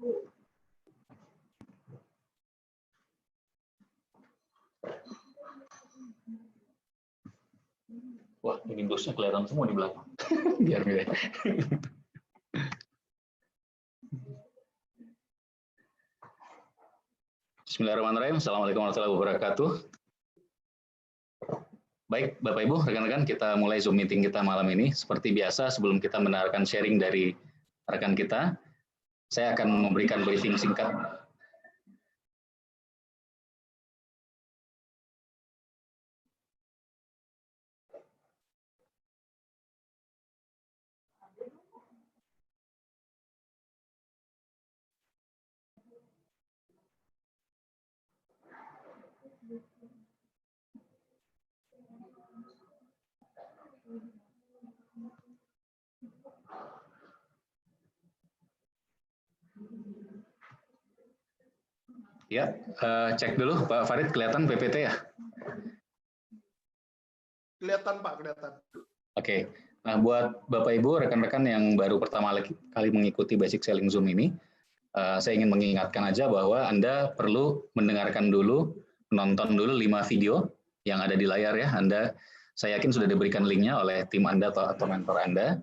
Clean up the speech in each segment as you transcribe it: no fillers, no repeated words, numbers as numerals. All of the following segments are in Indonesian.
Wah, ini bosnya kelihatan semua di belakang. Biar beda. Bismillahirrahmanirrahim. Assalamualaikum warahmatullahi wabarakatuh. Baik, Bapak Ibu, rekan-rekan, kita mulai Zoom meeting kita malam ini. Seperti biasa, sebelum kita mendengarkan sharing dari rekan kita, saya akan memberikan briefing singkat. Ya, cek dulu Pak Farid, kelihatan PPT ya? Kelihatan Pak, kelihatan. Oke, nah buat Bapak Ibu, rekan-rekan yang baru pertama kali mengikuti Basic Selling Zoom ini, saya ingin mengingatkan aja bahwa Anda perlu mendengarkan dulu, menonton dulu 5 video yang ada di layar ya. Saya yakin sudah diberikan linknya oleh tim Anda atau mentor Anda.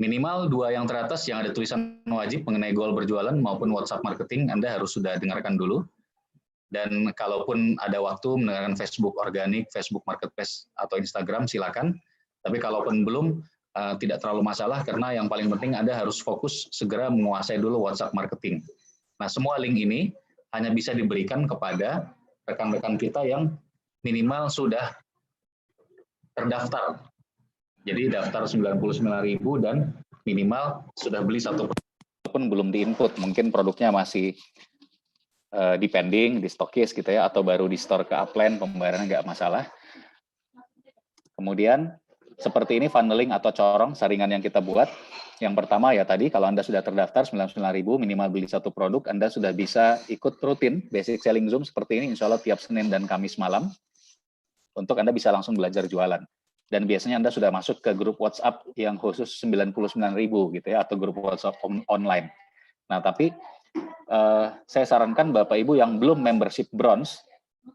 Minimal 2 yang teratas yang ada tulisan wajib mengenai goal berjualan maupun WhatsApp marketing, Anda harus sudah dengarkan dulu. Dan kalaupun ada waktu mendengarkan Facebook organik, Facebook Marketplace, atau Instagram, silakan. Tapi kalaupun belum, tidak terlalu masalah, karena yang paling penting Anda harus fokus segera menguasai dulu WhatsApp marketing. Nah, semua link ini hanya bisa diberikan kepada rekan-rekan kita yang minimal sudah terdaftar. Jadi daftar 99.000 dan minimal sudah beli satu produk pun belum diinput, mungkin produknya masih di pending, di stokis gitu ya, atau baru di store ke upline, pembayarannya nggak masalah. Kemudian seperti ini funneling atau corong saringan yang kita buat. Yang pertama ya tadi, kalau Anda sudah terdaftar 99.000 minimal beli satu produk, Anda sudah bisa ikut rutin Basic Selling Zoom seperti ini, insya Allah tiap Senin dan Kamis malam, untuk Anda bisa langsung belajar jualan. Dan biasanya Anda sudah masuk ke grup WhatsApp yang khusus 99.000 gitu ya, atau grup WhatsApp online. Nah, tapi saya sarankan Bapak Ibu yang belum membership bronze,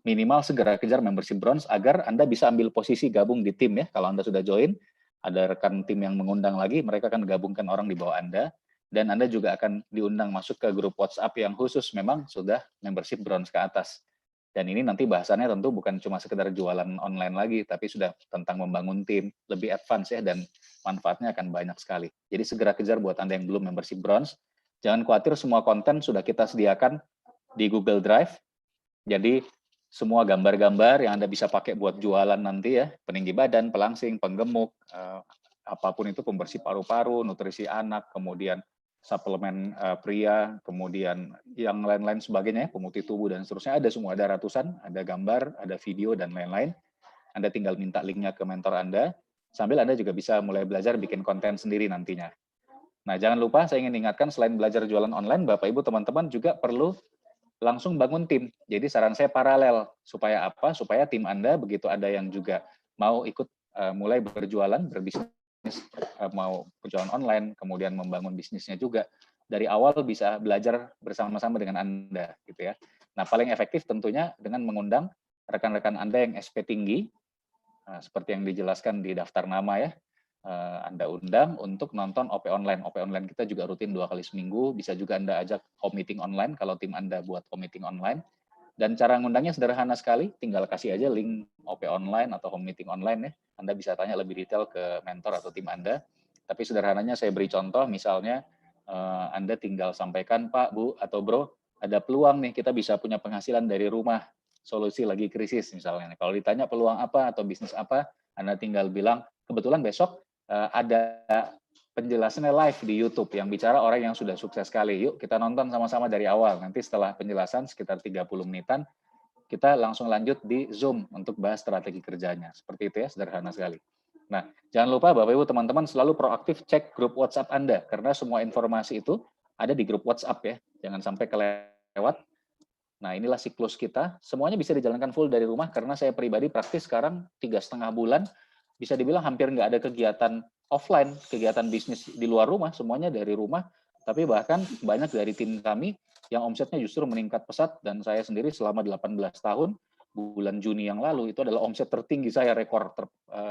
minimal segera kejar membership bronze agar Anda bisa ambil posisi gabung di tim ya. Kalau Anda sudah join, ada rekan tim yang mengundang lagi, mereka akan gabungkan orang di bawah Anda, dan Anda juga akan diundang masuk ke grup WhatsApp yang khusus memang sudah membership bronze ke atas. Dan ini nanti bahasannya tentu bukan cuma sekedar jualan online lagi, tapi sudah tentang membangun tim, lebih advance ya, dan manfaatnya akan banyak sekali. Jadi segera kejar buat Anda yang belum membership bronze. Jangan khawatir, semua konten sudah kita sediakan di Google Drive. Jadi semua gambar-gambar yang Anda bisa pakai buat jualan nanti ya, peninggi badan, pelangsing, penggemuk, apapun itu, pembersih paru-paru, nutrisi anak, kemudian suplemen pria, kemudian yang lain-lain sebagainya, pemutih tubuh dan seterusnya, ada semua, ada ratusan, ada gambar, ada video dan lain-lain. Anda tinggal minta linknya ke mentor Anda, sambil Anda juga bisa mulai belajar bikin konten sendiri nantinya. Nah, jangan lupa saya ingin ingatkan, selain belajar jualan online, Bapak Ibu teman-teman juga perlu langsung bangun tim. Jadi saran saya paralel, supaya apa? Supaya tim Anda begitu ada yang juga mau ikut mulai berjualan, berbisnis, mau berjualan online, kemudian membangun bisnisnya juga, dari awal bisa belajar bersama-sama dengan Anda, gitu ya. Nah, paling efektif tentunya dengan mengundang rekan-rekan Anda yang SP tinggi, seperti yang dijelaskan di daftar nama ya, Anda undang untuk nonton OP online. OP online kita juga rutin 2 kali seminggu, bisa juga Anda ajak home meeting online kalau tim Anda buat home meeting online. Dan cara ngundangnya sederhana sekali, tinggal kasih aja link OP online atau home meeting online ya. Anda bisa tanya lebih detail ke mentor atau tim Anda. Tapi sederhananya saya beri contoh, misalnya Anda tinggal sampaikan, Pak, Bu, atau Bro, ada peluang nih kita bisa punya penghasilan dari rumah, solusi lagi krisis misalnya. Kalau ditanya peluang apa atau bisnis apa, Anda tinggal bilang, kebetulan besok ada penjelasannya live di YouTube yang bicara orang yang sudah sukses sekali. Yuk kita nonton sama-sama dari awal. Nanti setelah penjelasan sekitar 30 menitan, kita langsung lanjut di Zoom untuk bahas strategi kerjanya. Seperti itu ya, sederhana sekali. Nah, jangan lupa Bapak Ibu teman-teman selalu proaktif cek grup WhatsApp Anda, karena semua informasi itu ada di grup WhatsApp ya. Jangan sampai kelewat. Nah, inilah siklus kita. Semuanya bisa dijalankan full dari rumah, karena saya pribadi praktis sekarang 3,5 bulan, bisa dibilang hampir nggak ada kegiatan offline, kegiatan bisnis di luar rumah, semuanya dari rumah. Tapi bahkan banyak dari tim kami yang omsetnya justru meningkat pesat, dan saya sendiri selama 18 tahun, bulan Juni yang lalu itu adalah omset tertinggi saya, rekor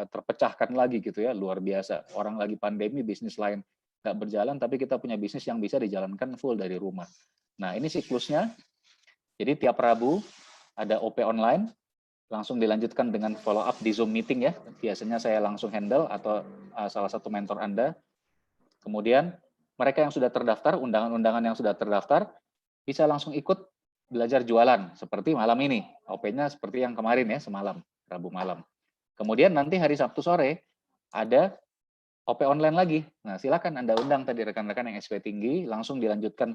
terpecahkan lagi gitu ya, luar biasa. Orang lagi pandemi, bisnis lain nggak berjalan, tapi kita punya bisnis yang bisa dijalankan full dari rumah. Nah, ini siklusnya. Jadi tiap Rabu ada OP online, langsung dilanjutkan dengan follow up di Zoom meeting ya. Biasanya saya langsung handle atau salah satu mentor Anda. Kemudian mereka yang sudah terdaftar, undangan-undangan yang sudah terdaftar, bisa langsung ikut belajar jualan, seperti malam ini. OP-nya seperti yang kemarin ya, semalam, Rabu malam. Kemudian nanti hari Sabtu sore, ada OP online lagi. Nah, silakan Anda undang tadi rekan-rekan yang SP tinggi, langsung dilanjutkan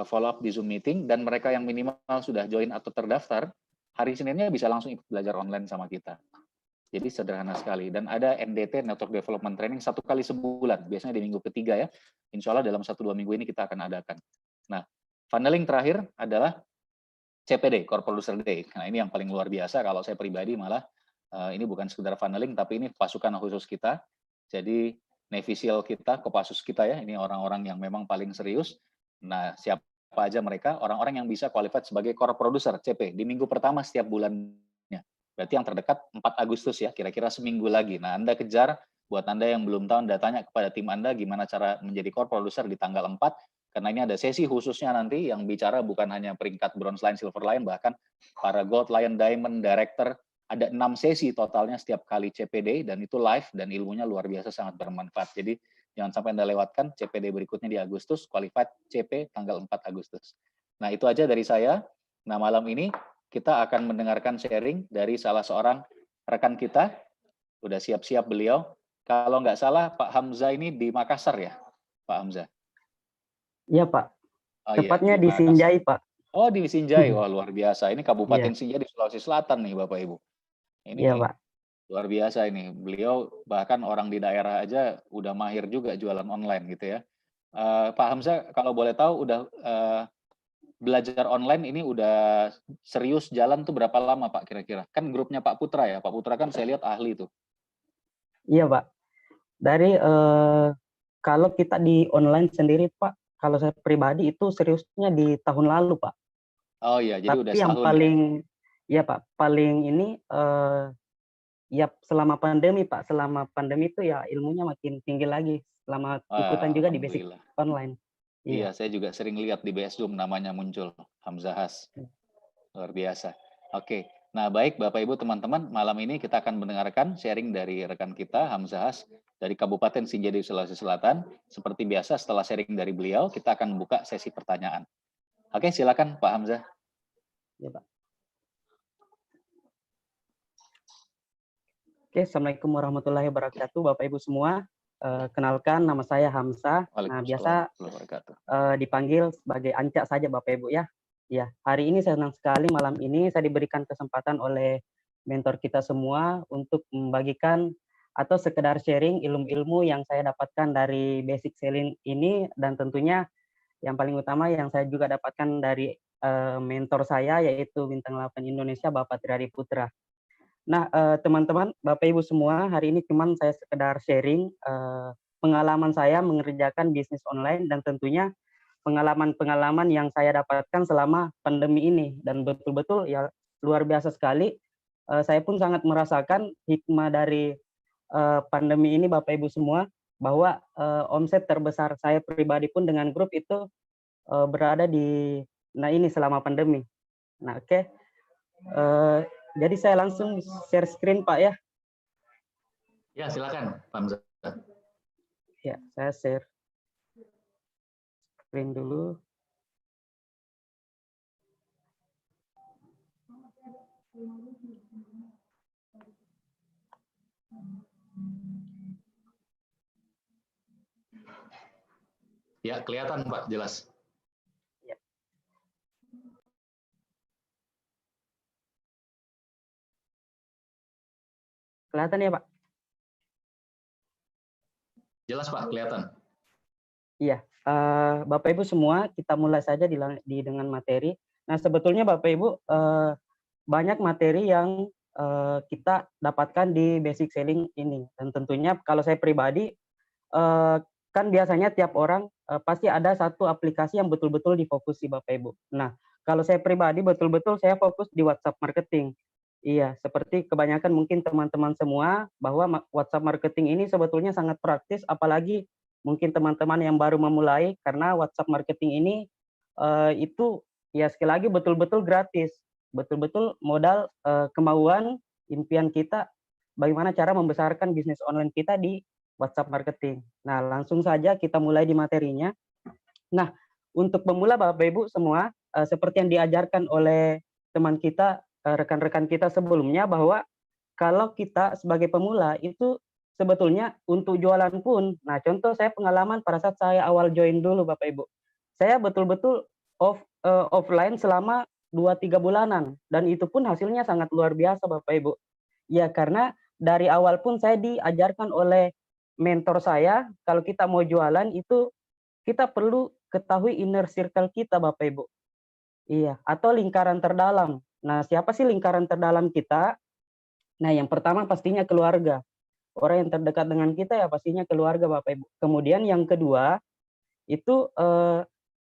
follow up di Zoom meeting, dan mereka yang minimal sudah join atau terdaftar, hari Seninnya bisa langsung ikut belajar online sama kita. Jadi sederhana sekali. Dan ada NDT, Network Development Training, 1 kali sebulan. Biasanya di minggu ketiga ya. Insya Allah dalam 1-2 minggu ini kita akan adakan. Nah, funneling terakhir adalah CPD, Core Producer Day. Nah, ini yang paling luar biasa. Kalau saya pribadi malah, ini bukan sekedar funneling, tapi ini pasukan khusus kita. Jadi, Nevisil kita, Kopassus kita ya, ini orang-orang yang memang paling serius. Nah, siapa aja mereka? Orang-orang yang bisa qualified sebagai Core Producer, CP, di minggu pertama setiap bulannya. Berarti yang terdekat 4 Agustus ya, kira-kira seminggu lagi. Nah, Anda kejar, buat Anda yang belum tahu, Anda tanya kepada tim Anda gimana cara menjadi Core Producer di tanggal 4, karena ini ada sesi khususnya nanti yang bicara bukan hanya peringkat bronze line, silver line, bahkan para gold lion, diamond, director, ada 6 sesi totalnya setiap kali CPD, dan itu live, dan ilmunya luar biasa, sangat bermanfaat. Jadi jangan sampai Anda lewatkan CPD berikutnya di Agustus, qualified CP tanggal 4 Agustus. Nah, itu aja dari saya. Nah, malam ini kita akan mendengarkan sharing dari salah seorang rekan kita. Udah siap-siap beliau. Kalau nggak salah, Pak Hamzah ini di Makassar ya, Pak Hamzah? Iya, Pak. Oh, Tepatnya iya, di Sinjai, Pak. Oh, di Sinjai. Wah, luar biasa. Ini Kabupaten Iya. Sinjai di Sulawesi Selatan nih, Bapak Ibu. Iya, Ini Pak. luar biasa ini. Beliau bahkan orang di daerah aja udah mahir juga jualan online gitu ya. Pak Hamzah, kalau boleh tahu udah belajar online ini udah serius jalan tuh berapa lama Pak kira-kira? Kan grupnya Pak Putra ya. Pak Putra kan saya lihat ahli tuh. Iya, Pak. Dari kalau kita di online sendiri, Pak, kalau saya pribadi itu seriusnya di tahun lalu, Pak. Oh iya, jadi udah Tapi yang setahun paling, ya Pak, paling ini ya selama pandemi, Pak. Selama pandemi itu ya ilmunya makin tinggi lagi. Selama ikutan juga di basic Alhamdulillah. online. Iya, saya juga sering lihat di BS Zoom namanya muncul, Hamzah Has. Luar biasa. Oke, nah baik Bapak Ibu teman-teman, malam ini kita akan mendengarkan sharing dari rekan kita, Hamzah Has, dari Kabupaten Sinjai di Sulawesi Selatan. Seperti biasa setelah sharing dari beliau, kita akan membuka sesi pertanyaan. Oke, silakan Pak Hamzah. Ya, Pak. Oke, Assalamualaikum warahmatullahi wabarakatuh, Bapak Ibu semua. Kenalkan, nama saya Hamzah. Nah, biasa dipanggil sebagai Ancak saja Bapak Ibu ya. Ya, hari ini saya senang sekali malam ini saya diberikan kesempatan oleh mentor kita semua untuk membagikan atau sekedar sharing ilmu-ilmu yang saya dapatkan dari basic selling ini, dan tentunya yang paling utama yang saya juga dapatkan dari mentor saya yaitu Bintang 8 Indonesia Bapak Triadi Putra. Nah, teman-teman, Bapak Ibu semua, hari ini cuman saya sekedar sharing pengalaman saya mengerjakan bisnis online, dan tentunya pengalaman-pengalaman yang saya dapatkan selama pandemi ini. Dan betul-betul ya luar biasa sekali. Saya pun sangat merasakan hikmah dari pandemi ini, Bapak Ibu semua, bahwa omset terbesar saya pribadi pun dengan grup itu berada di, nah ini selama pandemi. Nah, oke. Jadi saya langsung share screen, Pak ya. Ya, silakan, Pak Hamzah. Ya, saya share screen dulu. Ya, kelihatan Pak, jelas. Ya. Kelihatan ya, Pak? Jelas Pak, kelihatan. Iya, Bapak Ibu semua, kita mulai saja dengan materi. Nah, sebetulnya Bapak Ibu banyak materi yang kita dapatkan di basic selling ini, dan tentunya kalau saya pribadi kan biasanya tiap orang pasti ada satu aplikasi yang betul-betul difokusi Bapak Ibu. Nah, kalau saya pribadi betul-betul saya fokus di WhatsApp marketing. Iya, seperti kebanyakan mungkin teman-teman semua bahwa WhatsApp marketing ini sebetulnya sangat praktis, apalagi mungkin teman-teman yang baru memulai, karena WhatsApp marketing ini itu ya sekali lagi betul-betul gratis, betul-betul modal kemauan, impian kita, bagaimana cara membesarkan bisnis online kita di WhatsApp marketing. Nah, langsung saja kita mulai di materinya. Nah, untuk pemula Bapak Ibu semua, seperti yang diajarkan oleh teman kita, rekan-rekan kita sebelumnya, bahwa kalau kita sebagai pemula itu sebetulnya untuk jualan pun, nah contoh saya pengalaman pada saat saya awal join dulu Bapak Ibu, saya betul-betul offline selama 2-3 bulanan, dan itu pun hasilnya sangat luar biasa Bapak Ibu. Ya, karena dari awal pun saya diajarkan oleh mentor saya, kalau kita mau jualan itu kita perlu ketahui inner circle kita Bapak Ibu. Iya, atau lingkaran terdalam. Nah, siapa sih lingkaran terdalam kita? Nah, yang pertama pastinya keluarga. Orang yang terdekat dengan kita ya pastinya keluarga Bapak Ibu. Kemudian yang kedua itu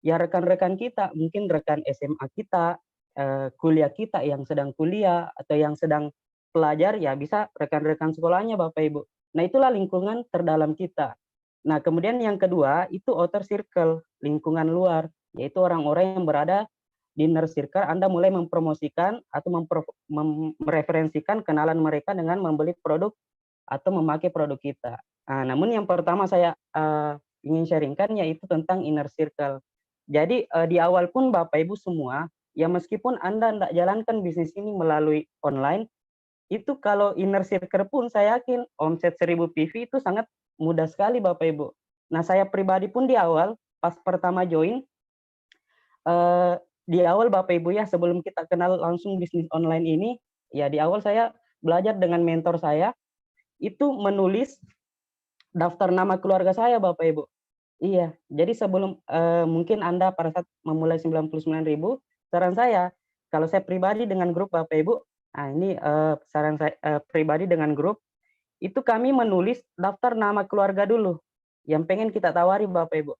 ya rekan-rekan kita, mungkin rekan SMA kita, kuliah kita yang sedang kuliah atau yang sedang pelajar, ya bisa rekan-rekan sekolahnya Bapak Ibu. Nah, itulah lingkungan terdalam kita. Nah, kemudian yang kedua itu outer circle, lingkungan luar, yaitu orang-orang yang berada di inner circle. Anda mulai mempromosikan atau mereferensikan kenalan mereka dengan membeli produk atau memakai produk kita. Nah, namun yang pertama saya ingin sharingkan yaitu tentang inner circle. Jadi di awal pun Bapak Ibu semua, ya meskipun Anda tidak jalankan bisnis ini melalui online, itu kalau inner circle pun saya yakin omset 1000 PV itu sangat mudah sekali Bapak Ibu. Nah, saya pribadi pun di awal pas pertama join, di awal Bapak Ibu ya, sebelum kita kenal langsung bisnis online ini, ya di awal saya belajar dengan mentor saya, itu menulis daftar nama keluarga saya Bapak Ibu. Iya, jadi sebelum mungkin Anda pada saat memulai 99.000, saran saya, kalau saya pribadi dengan grup Bapak Ibu, nah ini saran saya pribadi dengan grup, itu kami menulis daftar nama keluarga dulu, yang pengen kita tawari Bapak Ibu.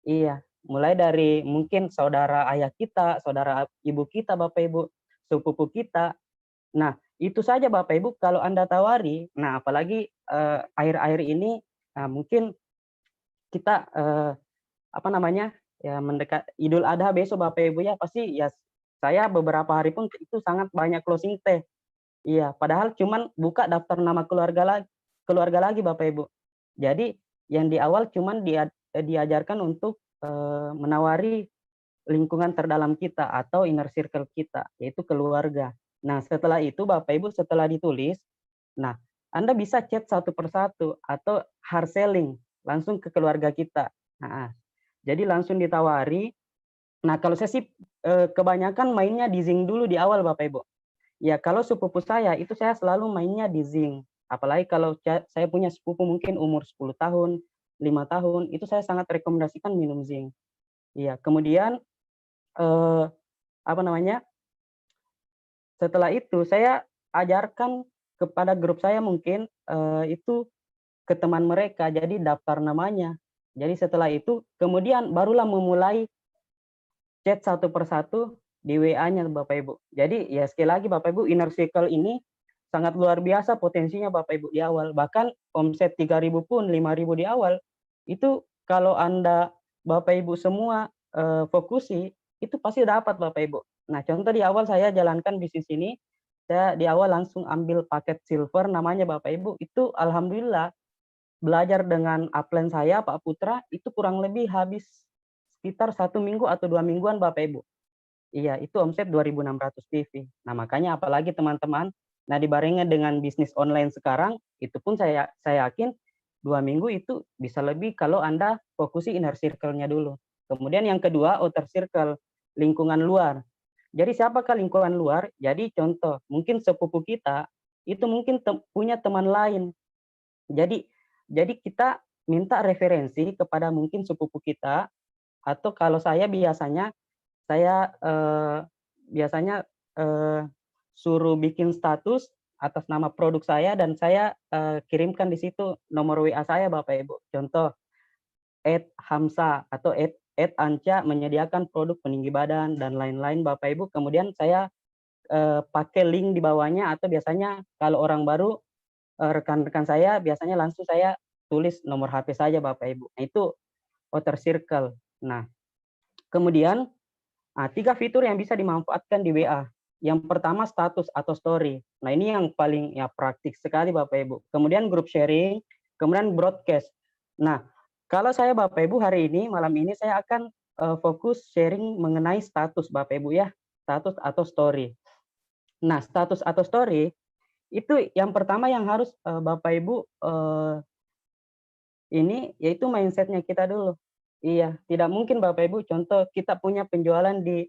Iya, mulai dari mungkin saudara ayah kita, saudara ibu kita Bapak Ibu, sepupu kita. Nah, itu saja Bapak Ibu kalau Anda tawari, nah apalagi akhir-akhir ini mungkin kita apa namanya ya mendekat Idul Adha besok Bapak Ibu ya, pasti ya saya beberapa hari pun itu sangat banyak closing teh. Iya, padahal cuman buka daftar nama keluarga lagi Bapak Ibu. Jadi yang di awal cuman diajarkan untuk menawari lingkungan terdalam kita atau inner circle kita, yaitu keluarga. Nah, setelah itu Bapak Ibu setelah ditulis, nah Anda bisa chat satu persatu atau hard selling langsung ke keluarga kita. Nah, jadi langsung ditawari. Nah, kalau saya sih kebanyakan mainnya di Zing dulu di awal Bapak Ibu. Ya, kalau sepupu saya itu saya selalu mainnya di Zing. Apalagi kalau saya punya sepupu mungkin umur 10 tahun, 5 tahun, itu saya sangat rekomendasikan minum Zing. Iya, kemudian apa namanya? Setelah itu saya ajarkan kepada grup saya mungkin itu ke teman mereka, jadi daftar namanya. Jadi setelah itu kemudian barulah memulai chat satu persatu di WA-nya Bapak Ibu. Jadi ya sekali lagi Bapak Ibu, inner circle ini sangat luar biasa potensinya Bapak Ibu di awal. Bahkan omset 3.000 pun 5.000 di awal, itu kalau Anda Bapak Ibu semua fokusi, itu pasti dapat Bapak Ibu. Nah, contoh di awal saya jalankan bisnis ini, saya di awal langsung ambil paket silver namanya Bapak Ibu, itu alhamdulillah belajar dengan upline saya Pak Putra, itu kurang lebih habis sekitar 1 minggu atau 2 mingguan Bapak Ibu. Iya, itu omset 2.600 PV. Nah, makanya apalagi teman-teman, nah dibarengnya dengan bisnis online sekarang, itu pun saya yakin 2 minggu itu bisa lebih kalau Anda fokusi inner circle-nya dulu. Kemudian yang kedua, outer circle, lingkungan luar. Jadi siapakah lingkungan luar? Jadi contoh, mungkin sepupu kita, itu mungkin punya teman lain. Jadi kita minta referensi kepada mungkin sepupu kita, atau kalau saya biasanya biasanya suruh bikin status atas nama produk saya dan saya kirimkan di situ nomor WA saya Bapak Ibu. Contoh, @hamsa atau @anca menyediakan produk peninggi badan dan lain-lain Bapak Ibu. Kemudian saya pakai link di bawahnya, atau biasanya kalau orang baru, rekan-rekan saya biasanya langsung saya tulis nomor HP saja Bapak Ibu. Nah, itu outer circle. Nah, kemudian 3 fitur yang bisa dimanfaatkan di WA. Yang pertama status atau story. Nah, ini yang paling praktik sekali Bapak Ibu. Kemudian group sharing, kemudian broadcast. Nah, kalau saya Bapak Ibu hari ini, malam ini saya akan fokus sharing mengenai status Bapak Ibu ya. Status atau story. Nah, status atau story itu yang pertama yang harus Bapak Ibu ini yaitu mindsetnya kita dulu. Iya, tidak mungkin Bapak Ibu, contoh kita punya penjualan di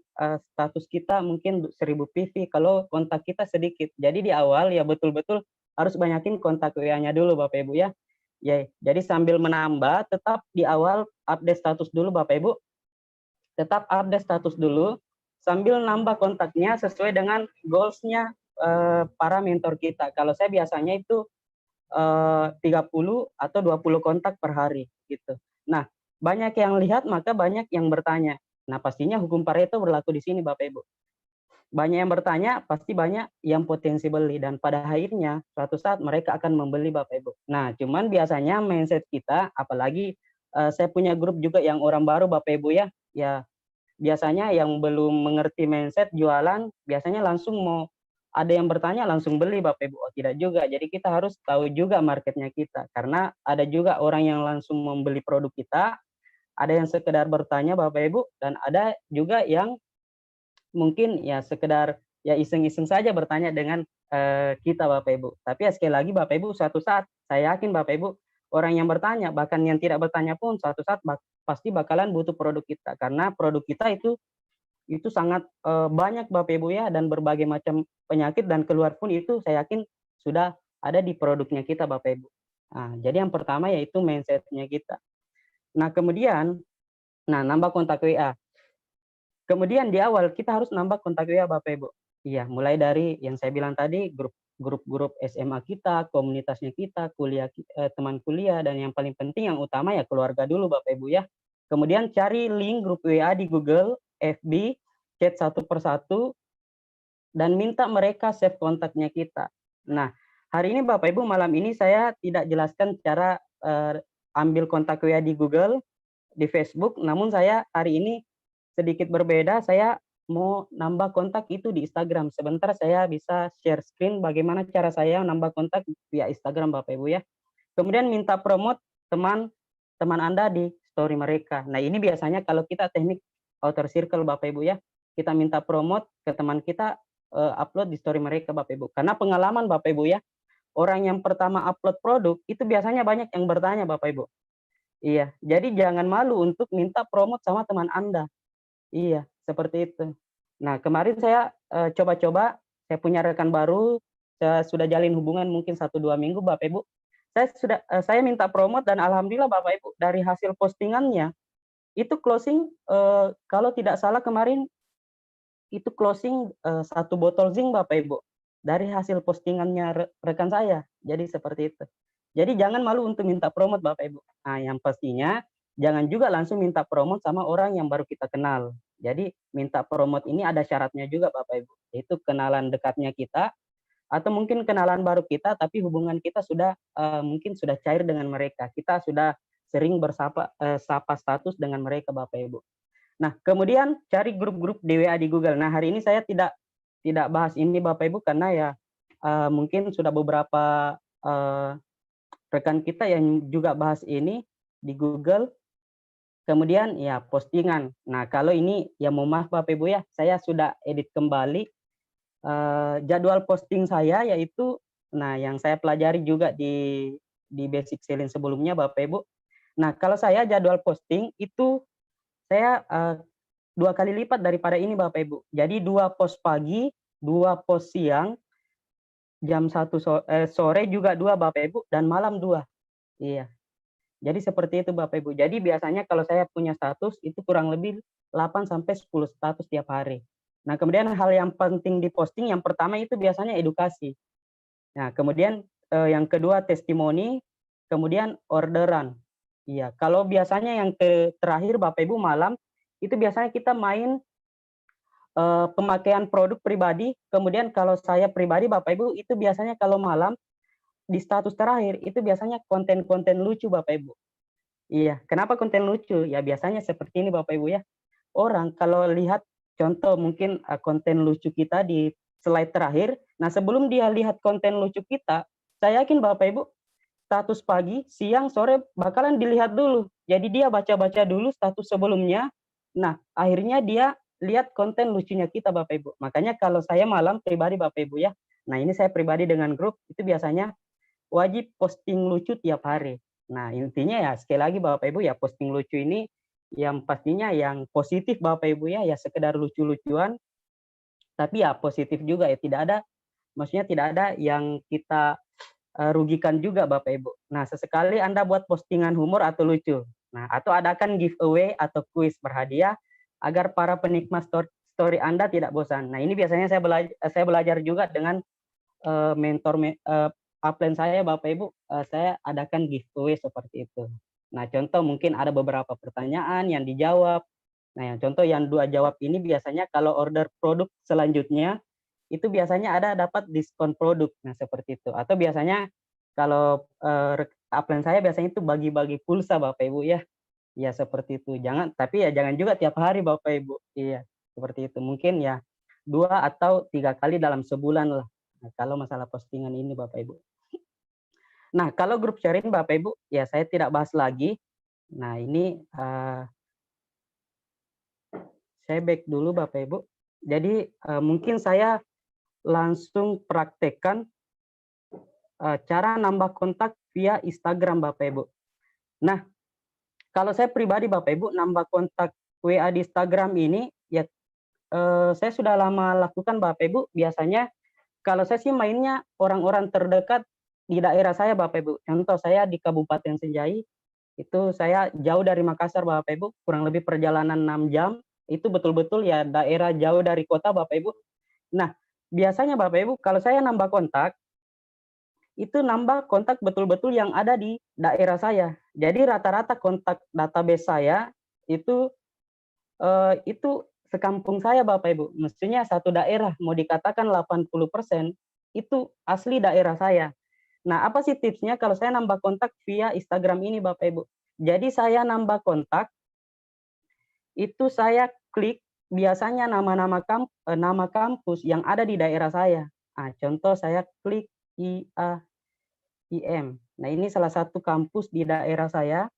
status kita mungkin 1000 PV kalau kontak kita sedikit. Jadi di awal ya betul-betul harus banyakin kontak WA-nya dulu Bapak Ibu ya. Ya, jadi sambil menambah tetap di awal update status dulu Bapak Ibu. Tetap update status dulu sambil nambah kontaknya sesuai dengan goals-nya para mentor kita. Kalau saya biasanya itu 30 atau 20 kontak per hari gitu. Nah, banyak yang lihat maka banyak yang bertanya. Nah, pastinya hukum Pareto berlaku di sini Bapak Ibu. Banyak yang bertanya, pasti banyak yang potensi beli, dan pada akhirnya suatu saat mereka akan membeli Bapak Ibu. Nah, cuman biasanya mindset kita, apalagi saya punya grup juga yang orang baru Bapak Ibu ya, biasanya yang belum mengerti mindset jualan, biasanya langsung mau ada yang bertanya langsung beli Bapak Ibu. Oh, tidak juga. Jadi kita harus tahu juga marketnya kita. Karena ada juga orang yang langsung membeli produk kita, ada yang sekedar bertanya Bapak Ibu, dan ada juga yang mungkin ya sekedar ya iseng-iseng saja bertanya dengan kita Bapak Ibu. Tapi ya sekali lagi Bapak Ibu, suatu saat saya yakin Bapak Ibu, orang yang bertanya, bahkan yang tidak bertanya pun suatu saat pasti bakalan butuh produk kita, karena produk kita itu sangat banyak Bapak Ibu ya, dan berbagai macam penyakit dan keluar pun itu saya yakin sudah ada di produknya kita Bapak Ibu. Nah, jadi yang pertama yaitu mindset-nya kita. Nah, kemudian nambah kontak WA. Kemudian di awal kita harus nambah kontak WA Bapak Ibu. Iya, mulai dari yang saya bilang tadi, grup SMA kita, komunitasnya kita, teman kuliah, dan yang paling penting yang utama ya keluarga dulu Bapak Ibu ya. Kemudian cari link grup WA di Google, FB, chat satu persatu, dan minta mereka save kontaknya kita. Nah, hari ini Bapak Ibu, malam ini saya tidak jelaskan cara ambil kontak WA di Google, di Facebook, namun saya hari ini sedikit berbeda, saya mau nambah kontak itu di Instagram. Sebentar saya bisa share screen bagaimana cara saya nambah kontak via Instagram Bapak Ibu ya. Kemudian minta promote teman Anda di story mereka. Nah, ini biasanya kalau kita teknik outer circle Bapak Ibu ya, kita minta promote ke teman kita, upload di story mereka Bapak Ibu. Karena pengalaman Bapak Ibu ya, orang yang pertama upload produk itu biasanya banyak yang bertanya Bapak Ibu. Iya, jadi jangan malu untuk minta promote sama teman Anda. Iya, seperti itu. Nah, kemarin saya coba-coba, saya punya rekan baru, saya sudah jalin hubungan mungkin 1-2 minggu Bapak Ibu. Saya minta promote, dan alhamdulillah Bapak Ibu, dari hasil postingannya itu closing, kalau tidak salah kemarin itu closing 1 botol zinc Bapak Ibu, dari hasil postingannya rekan saya. Jadi seperti itu. Jadi jangan malu untuk minta promote Bapak Ibu. Nah, yang pastinya jangan juga langsung minta promote sama orang yang baru kita kenal. Jadi minta promote ini ada syaratnya juga Bapak Ibu, yaitu kenalan dekatnya kita, atau mungkin kenalan baru kita tapi hubungan kita sudah mungkin sudah cair dengan mereka. Kita sudah sering sapa status dengan mereka Bapak Ibu. Nah, kemudian cari grup-grup di WA di Google. Nah, hari ini saya tidak bahas ini Bapak Ibu, karena ya mungkin sudah beberapa rekan kita yang juga bahas ini di Google. Kemudian ya postingan. Nah, kalau ini ya mohon maaf Bapak Ibu ya, saya sudah edit kembali jadwal posting saya, yaitu yang saya pelajari juga di basic selling sebelumnya Bapak Ibu. Nah, kalau saya jadwal posting itu saya 2 kali lipat daripada ini Bapak Ibu. Jadi 2 post pagi, 2 post siang, jam 1 sore juga 2 Bapak Ibu, dan malam 2. Iya. Jadi seperti itu Bapak Ibu. Jadi biasanya kalau saya punya status itu kurang lebih 8-10 status tiap hari. Nah, kemudian hal yang penting di posting yang pertama itu biasanya edukasi. Nah, kemudian yang kedua testimoni, kemudian orderan. Iya, kalau biasanya yang terakhir Bapak Ibu malam, itu biasanya kita main pemakaian produk pribadi, kemudian kalau saya pribadi Bapak Ibu, itu biasanya kalau malam, di status terakhir, itu biasanya konten-konten lucu Bapak Ibu. Iya, kenapa konten lucu? Ya biasanya seperti ini Bapak Ibu ya. Orang kalau lihat contoh mungkin konten lucu kita di slide terakhir, nah sebelum dia lihat konten lucu kita, saya yakin Bapak Ibu, status pagi, siang, sore bakalan dilihat dulu. Jadi dia baca-baca dulu status sebelumnya. Nah, akhirnya dia lihat konten lucunya kita Bapak Ibu. Makanya kalau saya malam pribadi Bapak Ibu ya. Nah, ini saya pribadi dengan grup itu biasanya wajib posting lucu tiap hari. Nah, intinya ya sekali lagi Bapak Ibu ya posting lucu ini yang pastinya yang positif Bapak Ibu ya, ya sekedar lucu-lucuan tapi ya positif juga ya, tidak ada maksudnya tidak ada yang kita rugikan juga Bapak Ibu. Nah, sesekali Anda buat postingan humor atau lucu. Nah, atau adakan giveaway atau kuis berhadiah agar para penikmat story Anda tidak bosan. Nah, ini biasanya saya belajar juga dengan mentor upline saya Bapak Ibu, saya adakan giveaway seperti itu. Nah, contoh mungkin ada beberapa pertanyaan yang dijawab. Nah, yang contoh yang 2 jawab ini biasanya kalau order produk selanjutnya itu biasanya ada dapat diskon produk. Nah, seperti itu. Atau biasanya kalau upline saya biasanya itu bagi-bagi pulsa Bapak Ibu ya. Ya seperti itu. Tapi ya jangan juga tiap hari Bapak Ibu. Iya, seperti itu. Mungkin ya 2 atau 3 kali dalam sebulan lah. Nah, kalau masalah postingan ini Bapak Ibu. Nah, kalau grup sharing Bapak Ibu, ya saya tidak bahas lagi. Nah, ini saya back dulu Bapak Ibu. Jadi mungkin saya langsung praktekkan cara nambah kontak via Instagram Bapak Ibu. Nah, kalau saya pribadi Bapak Ibu nambah kontak WA di Instagram ini ya saya sudah lama lakukan Bapak Ibu. Biasanya kalau saya sih mainnya orang-orang terdekat di daerah saya Bapak Ibu. Contoh saya di Kabupaten Senjai, itu saya jauh dari Makassar Bapak Ibu, kurang lebih perjalanan 6 jam. Itu betul-betul ya daerah jauh dari kota Bapak Ibu. Nah, biasanya Bapak Ibu kalau saya nambah kontak, itu nambah kontak betul-betul yang ada di daerah saya. Jadi rata-rata kontak database saya itu sekampung saya Bapak Ibu. Mestinya satu daerah mau dikatakan 80% itu asli daerah saya. Nah, apa sih tipsnya kalau saya nambah kontak via Instagram ini Bapak Ibu? Jadi saya nambah kontak itu saya klik biasanya nama kampus yang ada di daerah saya. Nah, contoh saya klik IAIM. Nah, ini salah satu kampus di daerah saya.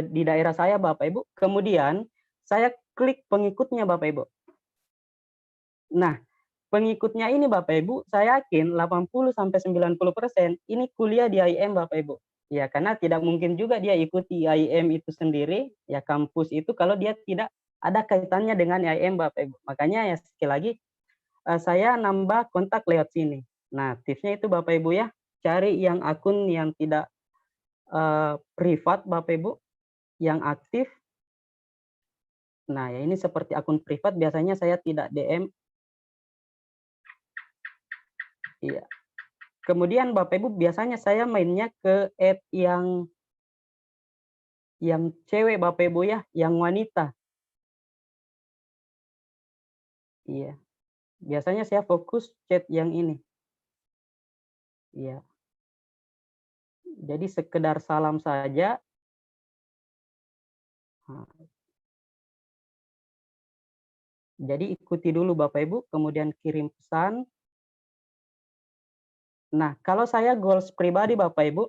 Di daerah saya Bapak Ibu. Kemudian saya klik pengikutnya Bapak Ibu. Nah, pengikutnya ini Bapak Ibu, saya yakin 80-90% ini kuliah di IAIM Bapak Ibu. Ya, karena tidak mungkin juga dia ikuti IAIM itu sendiri, ya kampus itu kalau dia tidak ada kaitannya dengan IAIM Bapak Ibu. Makanya ya sekali lagi saya nambah kontak lewat sini. Nah, tipsnya itu Bapak Ibu ya, cari yang akun yang tidak privat Bapak Ibu, yang aktif. Nah, ya ini seperti akun privat biasanya saya tidak DM. Iya. Kemudian Bapak Ibu biasanya saya mainnya ke yang cewek Bapak Ibu ya, yang wanita. Iya. Biasanya saya fokus chat yang ini. Iya. Jadi sekedar salam saja. Nah, jadi ikuti dulu Bapak Ibu, kemudian kirim pesan. Nah, kalau saya goals pribadi Bapak Ibu,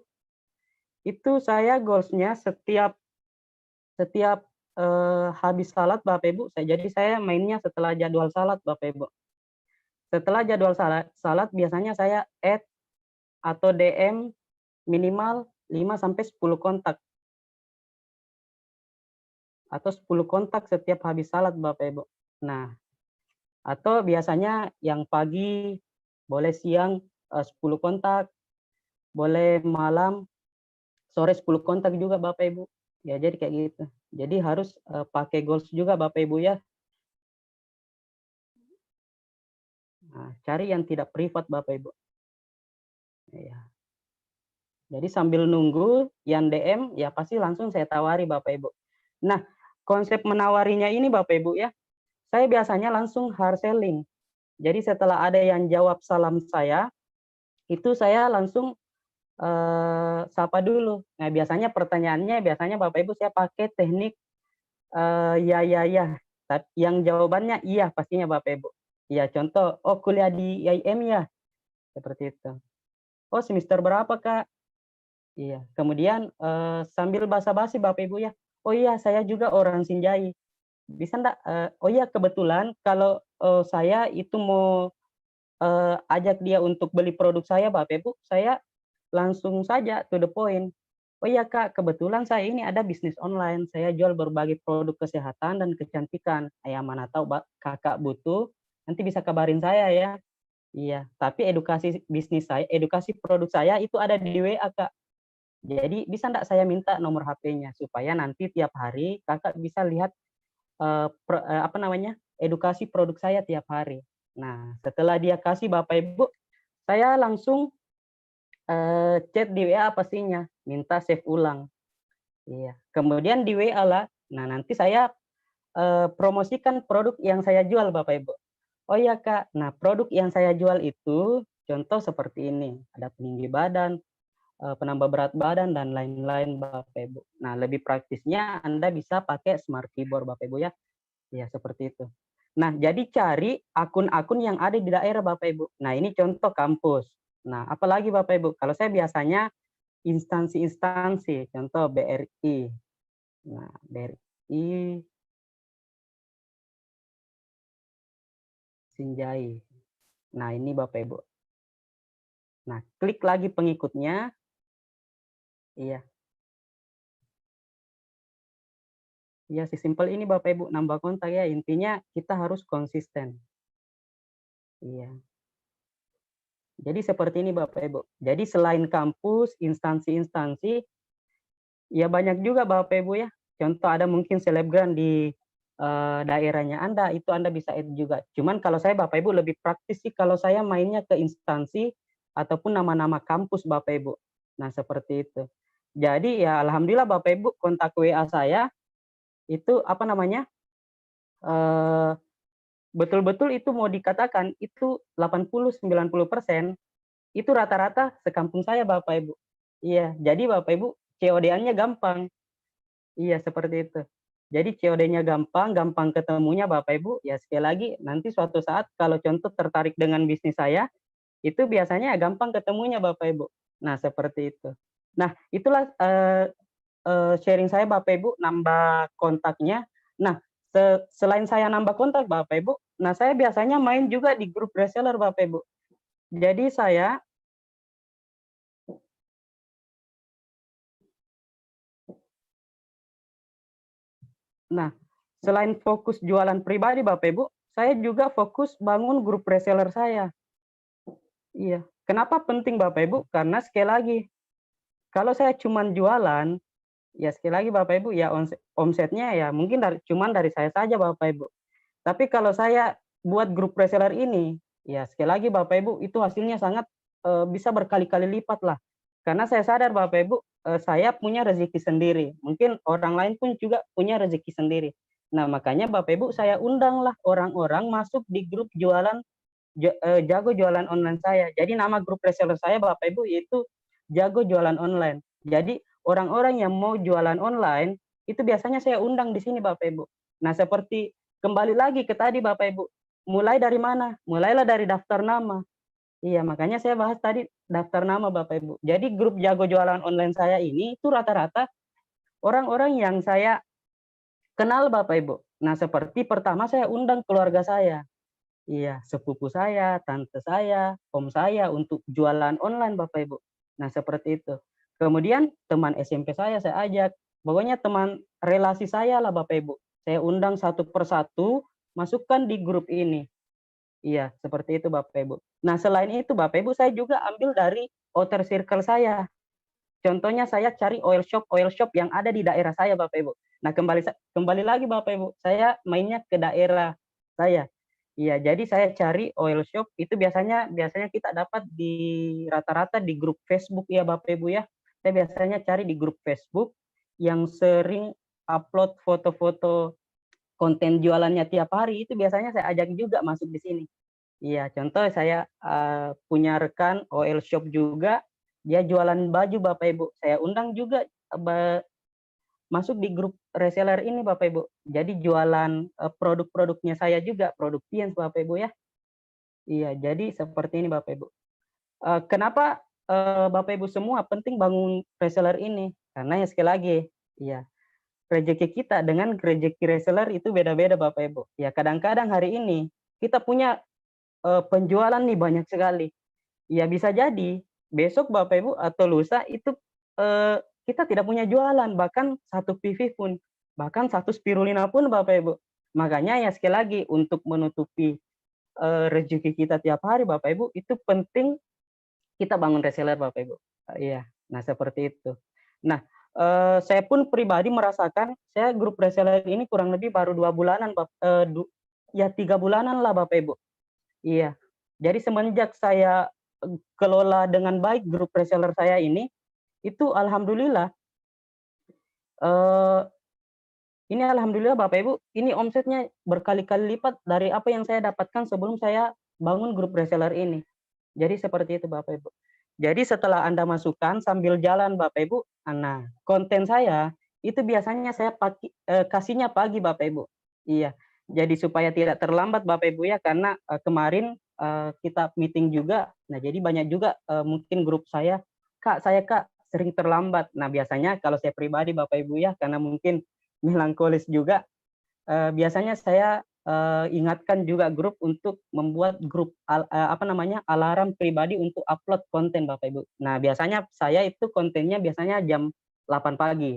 itu saya goals-nya setiap habis salat Bapak Ibu, jadi saya mainnya setelah jadwal salat Bapak Ibu. Setelah jadwal salat biasanya saya add atau DM minimal 5-10 kontak. Atau 10 kontak setiap habis salat Bapak Ibu. Nah, atau biasanya yang pagi, boleh siang 10 kontak, boleh malam, sore 10 kontak juga Bapak Ibu. Ya jadi kayak gitu. Jadi harus pakai goals juga Bapak Ibu ya. Nah, cari yang tidak privat Bapak Ibu. Ya. Jadi sambil nunggu yang DM, ya pasti langsung saya tawari Bapak Ibu. Nah, konsep menawarinya ini Bapak Ibu ya, saya biasanya langsung hard selling. Jadi setelah ada yang jawab salam saya, itu saya langsung sapa dulu. Nah, biasanya pertanyaannya biasanya Bapak Ibu saya pakai teknik ya. Yang jawabannya iya pastinya Bapak Ibu. Ya contoh, oh kuliah di IAIN ya, seperti itu. Oh semester berapa Kak? Iya. Kemudian sambil basa-basi Bapak Ibu ya. Oh iya saya juga orang Sinjai. Bisa enggak? Oh iya kebetulan kalau saya itu mau ajak dia untuk beli produk saya Bapak Ibu, saya langsung saja to the point. Oh iya Kak, kebetulan saya ini ada bisnis online. Saya jual berbagai produk kesehatan dan kecantikan. Ya mana tahu Kakak butuh, nanti bisa kabarin saya ya. Iya, tapi edukasi bisnis saya, edukasi produk saya itu ada di WA Kak. Jadi bisa enggak saya minta nomor HP-nya supaya nanti tiap hari Kakak bisa lihat apa namanya? Edukasi produk saya tiap hari. Nah, setelah dia kasih Bapak Ibu, saya langsung chat di WA pastinya, minta save ulang. Iya. Kemudian di WA lah. Nah, nanti saya promosikan produk yang saya jual Bapak Ibu. Oh iya Kak, nah produk yang saya jual itu contoh seperti ini. Ada peninggi badan, penambah berat badan dan lain-lain Bapak Ibu. Nah, lebih praktisnya Anda bisa pakai smart keyboard Bapak Ibu ya. Ya, seperti itu. Nah, jadi cari akun-akun yang ada di daerah Bapak Ibu. Nah, ini contoh kampus. Nah, apalagi Bapak Ibu, kalau saya biasanya instansi-instansi, contoh BRI. Nah, BRI Sinjai. Nah, ini Bapak Ibu. Nah, klik lagi pengikutnya. Iya. Ya, sesimpel ini Bapak Ibu, nambah kontak ya. Intinya kita harus konsisten. Iya. Jadi seperti ini Bapak Ibu. Jadi selain kampus, instansi-instansi, ya banyak juga Bapak Ibu ya. Contoh ada mungkin selebgram di daerahnya Anda, itu Anda bisa add juga. Cuman kalau saya Bapak Ibu lebih praktis sih kalau saya mainnya ke instansi ataupun nama-nama kampus Bapak Ibu. Nah, seperti itu. Jadi ya alhamdulillah Bapak Ibu kontak WA saya itu apa namanya? Betul-betul itu mau dikatakan itu 80-90% itu rata-rata sekampung saya Bapak Ibu. Iya, jadi Bapak Ibu COD-annya gampang. Iya, seperti itu. Jadi COD-nya gampang, gampang ketemunya Bapak Ibu. Ya sekali lagi nanti suatu saat kalau contoh tertarik dengan bisnis saya, itu biasanya gampang ketemunya Bapak Ibu. Nah, seperti itu. Nah, itulah sharing saya Bapak Ibu nambah kontaknya. Nah, selain saya nambah kontak Bapak Ibu, nah saya biasanya main juga di grup reseller Bapak Ibu. Jadi saya Nah, selain fokus jualan pribadi Bapak Ibu, saya juga fokus bangun grup reseller saya. Iya. Kenapa penting Bapak Ibu? Karena sekali lagi, kalau saya cuma jualan, ya sekali lagi Bapak Ibu ya omsetnya ya mungkin cuman dari saya saja Bapak Ibu. Tapi kalau saya buat grup reseller ini, ya sekali lagi Bapak Ibu itu hasilnya sangat bisa berkali-kali lipat lah. Karena saya sadar Bapak Ibu, saya punya rezeki sendiri. Mungkin orang lain pun juga punya rezeki sendiri. Nah, makanya Bapak Ibu saya undanglah orang-orang masuk di grup jago jualan online saya. Jadi nama grup reseller saya Bapak Ibu yaitu jago jualan online. Jadi orang-orang yang mau jualan online itu biasanya saya undang di sini Bapak Ibu. Nah, seperti kembali lagi ke tadi Bapak Ibu. Mulai dari mana? Mulailah dari daftar nama. Iya, makanya saya bahas tadi daftar nama Bapak Ibu. Jadi grup jago jualan online saya ini itu rata-rata orang-orang yang saya kenal Bapak Ibu. Nah, seperti pertama saya undang keluarga saya. Iya, sepupu saya, tante saya, om saya untuk jualan online Bapak Ibu. Nah, seperti itu. Kemudian teman SMP saya ajak. Pokoknya teman relasi saya lah Bapak Ibu. Saya undang satu persatu, masukkan di grup ini. Iya, seperti itu Bapak Ibu. Nah, selain itu Bapak Ibu saya juga ambil dari outer circle saya. Contohnya saya cari oil shop yang ada di daerah saya Bapak Ibu. Nah, kembali lagi Bapak Ibu, saya mainnya ke daerah saya. Iya, jadi saya cari oil shop itu biasanya kita dapat di rata-rata di grup Facebook ya Bapak Ibu ya. saya biasanya cari di grup Facebook yang sering upload foto-foto konten jualannya tiap hari, itu biasanya saya ajak juga masuk di sini. Iya, contoh saya punya rekan OL Shop juga, dia jualan baju Bapak Ibu. Saya undang juga masuk di grup reseller ini Bapak Ibu. Jadi jualan produk-produknya saya juga, produk Piens Bapak Ibu ya. Iya, jadi seperti ini Bapak Ibu. Kenapa Bapak Ibu semua penting bangun reseller ini? Karena ya sekali lagi, ya rezeki kita dengan rezeki reseller itu beda-beda Bapak Ibu. Ya kadang-kadang hari ini kita punya penjualan nih banyak sekali. Ya bisa jadi besok Bapak Ibu atau lusa itu kita tidak punya jualan, bahkan satu PV pun, bahkan satu spirulina pun Bapak Ibu. Makanya ya sekali lagi untuk menutupi rezeki kita tiap hari Bapak Ibu, itu penting kita bangun reseller Bapak Ibu. Iya, nah seperti itu. Nah, saya pun pribadi merasakan saya grup reseller ini kurang lebih baru 2 bulanan, ya 3 bulanan lah Bapak Ibu. Iya, jadi semenjak saya kelola dengan baik grup reseller saya ini, itu alhamdulillah, ini alhamdulillah Bapak Ibu, ini omsetnya berkali-kali lipat dari apa yang saya dapatkan sebelum saya bangun grup reseller ini. Jadi seperti itu Bapak Ibu. Jadi setelah Anda masukkan sambil jalan Bapak Ibu, nah konten saya itu biasanya saya kasihnya pagi Bapak Ibu. Iya. Jadi supaya tidak terlambat Bapak Ibu ya, karena kemarin kita meeting juga. Nah, jadi banyak juga mungkin grup saya Kak sering terlambat. Nah, biasanya kalau saya pribadi Bapak Ibu ya, karena mungkin melankolis juga, biasanya saya ingatkan juga grup untuk membuat grup alarm pribadi untuk upload konten Bapak Ibu. Nah, biasanya saya itu kontennya biasanya jam 8 pagi.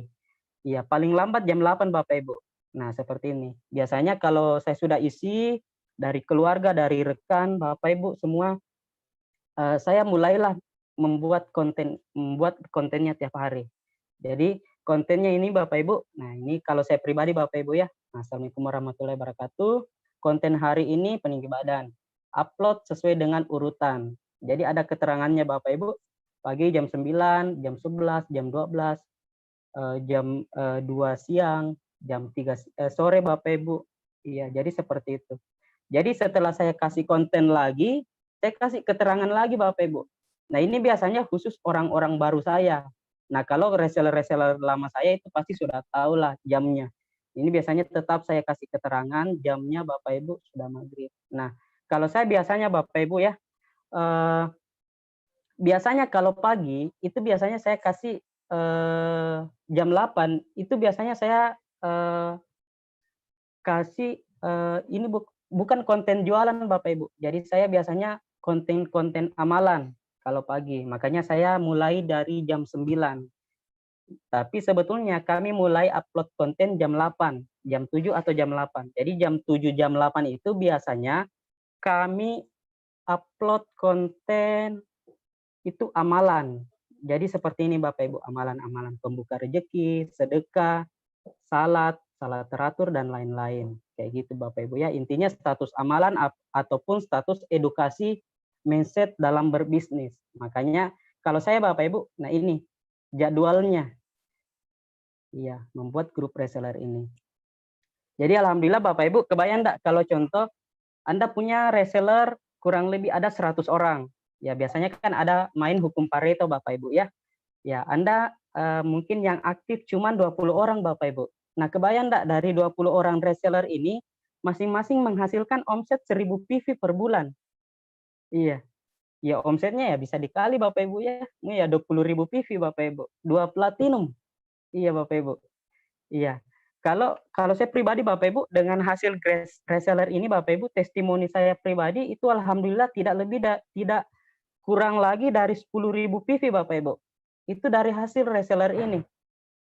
Iya, paling lambat jam 8 Bapak Ibu. Nah, seperti ini. Biasanya kalau saya sudah isi dari keluarga, dari rekan, Bapak Ibu semua, saya mulailah membuat kontennya tiap hari. Jadi kontennya ini Bapak Ibu, nah ini kalau saya pribadi Bapak Ibu ya, Assalamualaikum warahmatullahi wabarakatuh. Konten hari ini peninggi badan, upload sesuai dengan urutan. Jadi ada keterangannya Bapak Ibu, pagi jam 9, jam 11, jam 12, jam 2 siang, jam 3 sore Bapak Ibu. Iya, jadi seperti itu. Jadi setelah saya kasih konten lagi, saya kasih keterangan lagi Bapak Ibu. Nah ini biasanya khusus orang-orang baru saya. Nah kalau reseller-reseller lama saya itu pasti sudah tahu lah jamnya. Ini biasanya tetap saya kasih keterangan jamnya Bapak Ibu sudah maghrib. Nah kalau saya biasanya Bapak Ibu ya, biasanya kalau pagi itu biasanya saya kasih jam 8 itu biasanya saya kasih ini bukan konten jualan Bapak Ibu. Jadi saya biasanya konten-konten amalan kalau pagi. Makanya saya mulai dari jam 9. Tapi sebetulnya kami mulai upload konten jam 8, jam 7 atau jam 8. Jadi jam 7, jam 8 itu biasanya kami upload konten itu amalan. Jadi seperti ini Bapak Ibu, amalan-amalan pembuka rezeki, sedekah, salat teratur dan lain-lain. Kayak gitu Bapak Ibu ya. Intinya status amalan ataupun status edukasi mindset dalam berbisnis. Makanya kalau saya Bapak Ibu, nah ini jadwalnya. Iya, membuat grup reseller ini. Jadi alhamdulillah Bapak Ibu, kebayang enggak kalau contoh Anda punya reseller kurang lebih ada 100 orang. Ya biasanya kan ada main hukum Pareto Bapak Ibu ya. Ya, Anda mungkin yang aktif cuma 20 orang Bapak Ibu. Nah, kebayang enggak dari 20 orang reseller ini masing-masing menghasilkan omset 1000 PV per bulan. Iya. Ya omsetnya ya bisa dikali Bapak Ibu ya. Ini ya 20.000 PV Bapak Ibu. 2 platinum. Iya Bapak Ibu. Iya. Kalau saya pribadi Bapak Ibu dengan hasil reseller ini Bapak Ibu, testimoni saya pribadi itu alhamdulillah tidak kurang lagi dari 10.000 PV Bapak Ibu. Itu dari hasil reseller ini.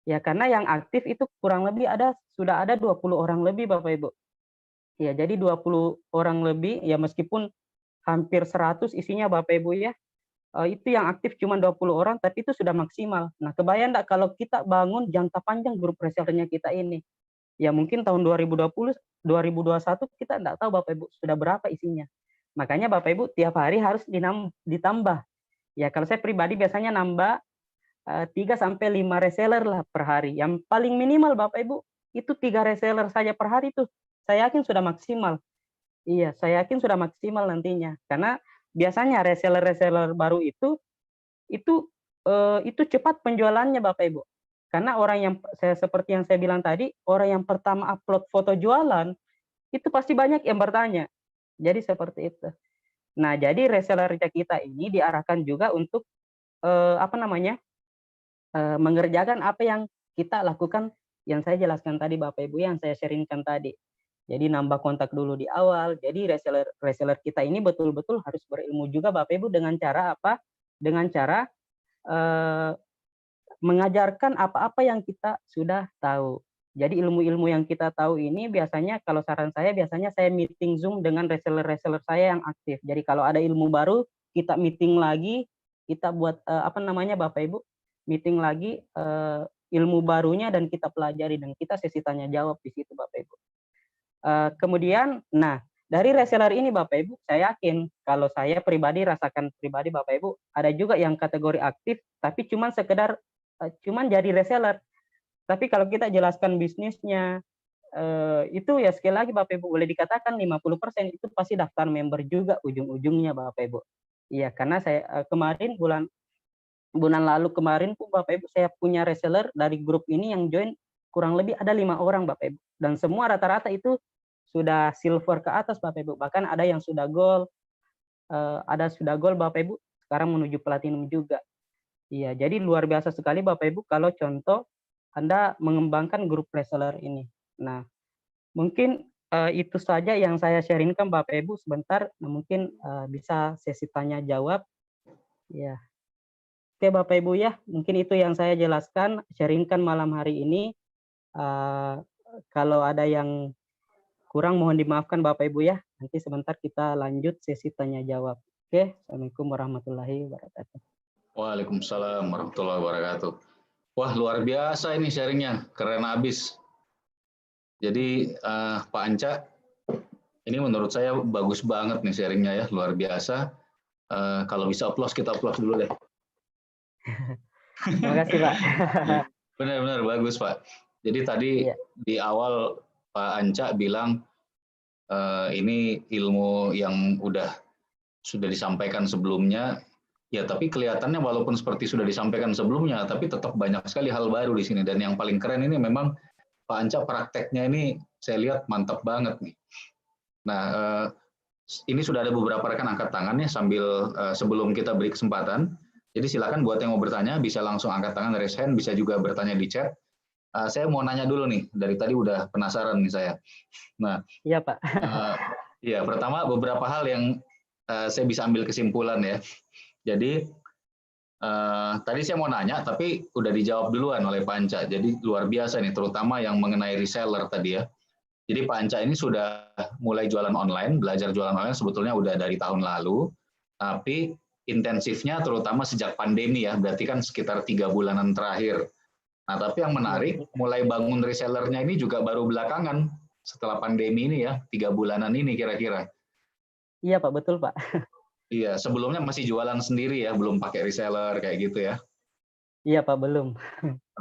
Ya karena yang aktif itu kurang lebih sudah ada 20 orang lebih Bapak Ibu. Ya jadi 20 orang lebih ya meskipun hampir 100 isinya Bapak Ibu ya. Itu yang aktif cuma 20 orang tapi itu sudah maksimal. Nah, kebayang enggak kalau kita bangun jangka panjang grup resellernya kita ini. Ya mungkin tahun 2020, 2021 kita enggak tahu Bapak Ibu sudah berapa isinya. Makanya Bapak Ibu tiap hari harus ditambah. Ya kalau saya pribadi biasanya nambah 3 sampai 5 reseller lah per hari. Yang paling minimal Bapak Ibu itu 3 reseller saja per hari tuh. Saya yakin sudah maksimal. Iya, saya yakin sudah maksimal nantinya. Karena biasanya reseller-reseller baru itu cepat penjualannya Bapak Ibu. Karena orang yang seperti yang saya bilang tadi, orang yang pertama upload foto jualan itu pasti banyak yang bertanya. Jadi seperti itu. Nah, jadi reseller kita ini diarahkan juga untuk mengerjakan apa yang kita lakukan yang saya jelaskan tadi Bapak Ibu, yang saya sharingkan tadi. Jadi nambah kontak dulu di awal. Jadi reseller kita ini betul-betul harus berilmu juga Bapak Ibu dengan cara apa? Dengan cara mengajarkan apa-apa yang kita sudah tahu. Jadi ilmu-ilmu yang kita tahu ini biasanya kalau saran saya biasanya saya meeting Zoom dengan reseller-reseller saya yang aktif. Jadi kalau ada ilmu baru kita meeting lagi, kita buat Bapak Ibu meeting lagi ilmu barunya dan kita pelajari dan kita sesi tanya jawab di situ Bapak Ibu. Kemudian, nah dari reseller ini Bapak Ibu, saya yakin kalau saya pribadi rasakan pribadi Bapak Ibu, ada juga yang kategori aktif tapi cuman sekedar cuman jadi reseller. Tapi kalau kita jelaskan bisnisnya itu ya sekali lagi Bapak Ibu boleh dikatakan 50% itu pasti daftar member juga ujung-ujungnya Bapak Ibu. Iya, karena saya kemarin bulan lalu kemarin pun Bapak Ibu saya punya reseller dari grup ini yang join kurang lebih ada 5 orang Bapak Ibu, dan semua rata-rata itu sudah silver ke atas Bapak Ibu, bahkan ada yang sudah gold, Bapak Ibu, sekarang menuju platinum juga. Iya, jadi luar biasa sekali Bapak Ibu kalau contoh Anda mengembangkan grup reseller ini. Nah, mungkin itu saja yang saya sharingkan Bapak Ibu sebentar. Nah, mungkin bisa sesi tanya jawab. Ya. Oke Bapak Ibu ya, mungkin itu yang saya jelaskan, sharingkan malam hari ini. Kalau ada yang kurang mohon dimaafkan Bapak Ibu ya. Nanti sebentar kita lanjut sesi tanya jawab. Oke, Assalamualaikum warahmatullahi wabarakatuh. Waalaikumsalam warahmatullahi wabarakatuh. Wah, luar biasa ini sharingnya, keren habis. Jadi Pak Anca, ini menurut saya bagus banget nih sharingnya ya, luar biasa. Kalau bisa applause, kita applause dulu deh. Terima kasih Pak. Benar-benar bagus Pak. Jadi tadi di awal Pak Anca bilang ini ilmu yang sudah disampaikan sebelumnya, ya tapi kelihatannya walaupun seperti sudah disampaikan sebelumnya, tapi tetap banyak sekali hal baru di sini. Dan yang paling keren ini memang Pak Anca prakteknya ini saya lihat mantap banget nih. Nah, ini sudah ada beberapa rekan angkat tangannya sambil sebelum kita beri kesempatan. Jadi silakan buat yang mau bertanya bisa langsung angkat tangan, raise hand, bisa juga bertanya di chat. Saya mau nanya dulu nih, dari tadi udah penasaran nih saya. Nah, iya Pak. Ya, pertama beberapa hal yang saya bisa ambil kesimpulan ya. Jadi tadi saya mau nanya, tapi udah dijawab duluan oleh Pak Anca. Jadi luar biasa nih, terutama yang mengenai reseller tadi ya. Jadi Pak Anca ini sudah mulai jualan online, belajar jualan online sebetulnya udah dari tahun lalu, tapi intensifnya terutama sejak pandemi ya, berarti kan sekitar 3 bulanan terakhir. Nah, tapi yang menarik, mulai bangun resellernya ini juga baru belakangan, setelah pandemi ini ya, 3 bulanan ini kira-kira. Iya Pak, betul Pak. Iya, sebelumnya masih jualan sendiri ya, belum pakai reseller kayak gitu ya. Iya Pak, belum.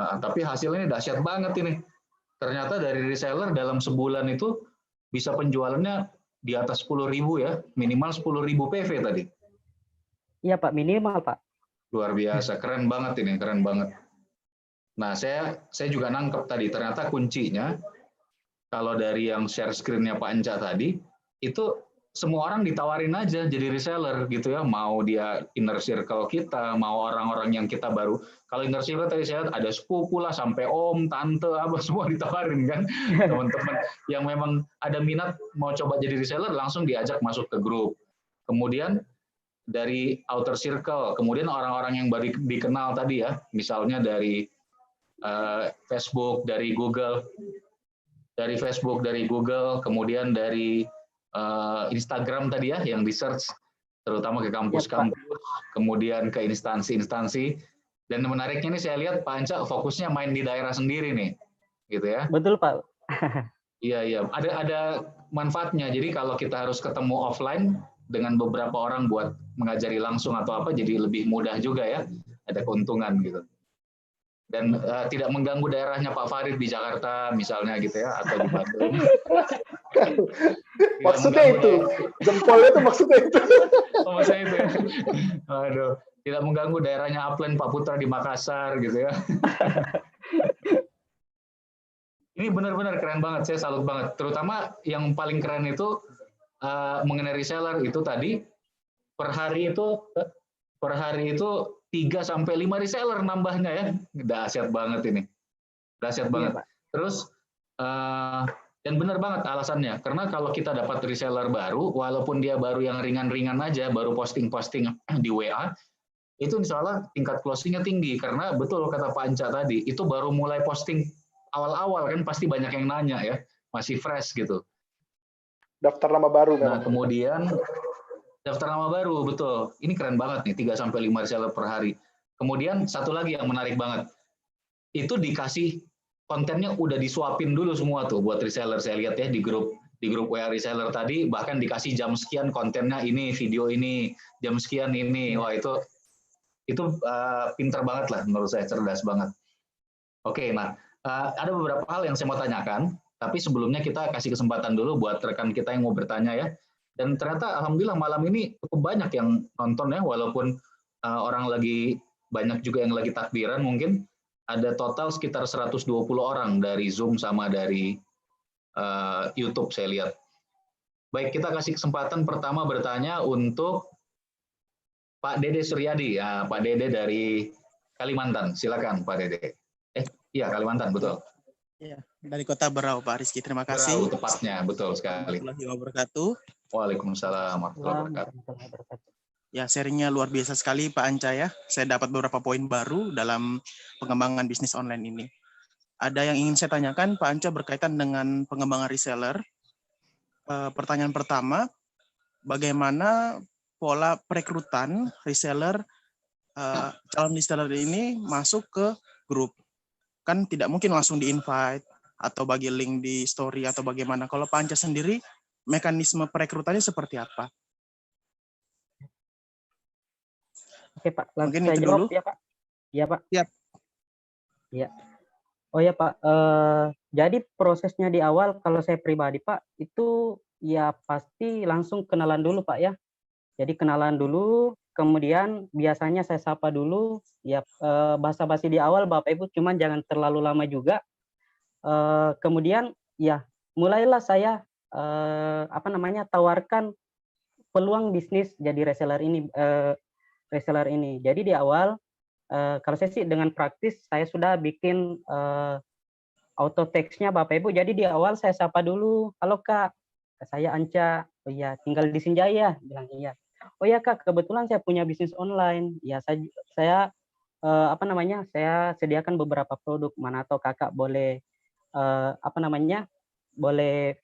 Nah, tapi hasilnya dahsyat banget ini. Ternyata dari reseller dalam sebulan itu bisa penjualannya di atas 10.000 ya, minimal 10.000 PV tadi. Iya Pak, minimal Pak. Luar biasa, keren banget ini, keren banget. Nah, saya juga nangkep tadi, ternyata kuncinya kalau dari yang share screen-nya Pak Anca tadi, itu semua orang ditawarin aja jadi reseller gitu ya, mau dia inner circle kita, mau orang-orang yang kita baru, kalau inner circle tadi saya ada sepupu lah, sampai om, tante, apa semua ditawarin kan, teman-teman yang memang ada minat mau coba jadi reseller langsung diajak masuk ke grup. Kemudian dari outer circle, kemudian orang-orang yang baru dikenal tadi ya, misalnya dari Facebook, dari Google, kemudian dari Instagram tadi ya, yang di search, terutama ke kampus-kampus, kemudian ke instansi-instansi, dan menariknya ini saya lihat Pak Anca fokusnya main di daerah sendiri nih, gitu ya. Betul Pak. Iya, ada manfaatnya. Jadi kalau kita harus ketemu offline dengan beberapa orang buat mengajari langsung atau apa, jadi lebih mudah juga ya, ada keuntungan gitu. dan tidak mengganggu daerahnya Pak Farid di Jakarta misalnya gitu ya, atau di Bandung. Maksudnya itu, jempolnya itu maksudnya itu. Oh, maksudnya itu ya. Aduh, tidak mengganggu daerahnya Upland Pak Putra di Makassar gitu ya. Ini benar-benar keren banget, saya salut banget. Terutama yang paling keren itu mengenai reseller itu tadi, per hari itu 3 sampai 5 reseller nambahnya ya. Dahsyat banget ini. Dahsyat banget. Terus dan benar banget alasannya. Karena kalau kita dapat reseller baru, walaupun dia baru yang ringan-ringan aja, baru posting-posting di WA, itu insya Allah tingkat closingnya tinggi. Karena betul kata Pak Anca tadi, itu baru mulai posting awal-awal kan pasti banyak yang nanya ya, masih fresh gitu. Daftar nama baru memang. Nah, kemudian daftar nama baru, betul. Ini keren banget nih, 3 sampai 5 reseller per hari. Kemudian satu lagi yang menarik banget. Itu dikasih kontennya udah disuapin dulu semua tuh buat reseller. Saya lihat ya di grup WA reseller tadi bahkan dikasih jam sekian kontennya ini, video ini, jam sekian ini. Wah, itu pinter banget lah menurut saya, cerdas banget. Oke, nah ada beberapa hal yang saya mau tanyakan, tapi sebelumnya kita kasih kesempatan dulu buat rekan kita yang mau bertanya ya. Dan ternyata alhamdulillah malam ini cukup banyak yang nonton ya, walaupun orang lagi banyak juga yang lagi takbiran mungkin. Ada total sekitar 120 orang dari Zoom sama dari YouTube saya lihat. Baik, kita kasih kesempatan pertama bertanya untuk Pak Dede Suryadi. Ya, Pak Dede dari Kalimantan. Silakan Pak Dede. Iya Kalimantan, betul. Ya, dari Kota Berau, Pak Rizky. Terima kasih. Berau tepatnya, betul sekali. Warahmatullahi wabarakatuh. Waalaikumsalam warahmatullahi wabarakatuh. Ya, sharingnya luar biasa sekali Pak Anca ya. Saya dapat beberapa poin baru dalam pengembangan bisnis online ini. Ada yang ingin saya tanyakan Pak Anca berkaitan dengan pengembangan reseller. Pertanyaan pertama, bagaimana pola perekrutan reseller, calon reseller ini masuk ke grup? Kan tidak mungkin langsung di-invite atau bagi link di story atau bagaimana. Kalau Pak Anca sendiri, mekanisme perekrutannya seperti apa? Oke Pak, langsung mungkin saya itu jawab dulu. ya Pak. Iya Pak. Siap. Ya. Oh ya Pak, jadi prosesnya di awal kalau saya pribadi Pak, itu ya pasti langsung kenalan dulu Pak ya. Jadi kenalan dulu, kemudian biasanya saya sapa dulu, ya basa-basi di awal Bapak Ibu, cuman jangan terlalu lama juga. Kemudian ya mulailah saya tawarkan peluang bisnis jadi reseller ini. Jadi di awal kalau saya sih dengan praktis saya sudah bikin auto text-nya Bapak Ibu. Jadi di awal saya sapa dulu, halo Kak, saya Anca, oh iya tinggal di Sinjaya, bilang iya. Oh ya Kak, kebetulan saya punya bisnis online. Ya saya saya sediakan beberapa produk, mana tahu Kakak boleh boleh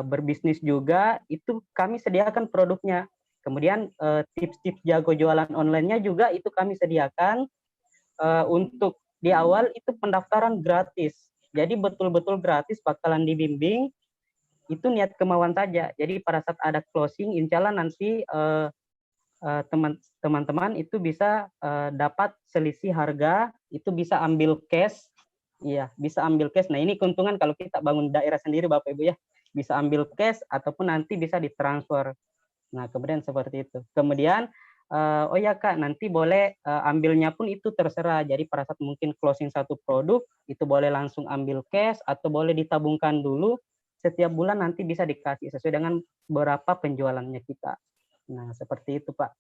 berbisnis juga, itu kami sediakan produknya. Kemudian tips-tips jago jualan online-nya juga itu kami sediakan. Untuk di awal itu pendaftaran gratis. Jadi betul-betul gratis, bakalan dibimbing. Itu niat kemauan saja. Jadi pada saat ada closing, insya Allah nanti teman-teman itu bisa dapat selisih harga, itu bisa ambil cash. Iya, bisa ambil cash. Nah ini keuntungan kalau kita bangun daerah sendiri Bapak Ibu ya. Bisa ambil cash ataupun nanti bisa ditransfer. Nah, kemudian seperti itu. Kemudian, oh ya Kak, nanti boleh ambilnya pun itu terserah. Jadi pada saat mungkin closing satu produk, itu boleh langsung ambil cash atau boleh ditabungkan dulu. Setiap bulan nanti bisa dikasih sesuai dengan berapa penjualannya kita. Nah, seperti itu Pak.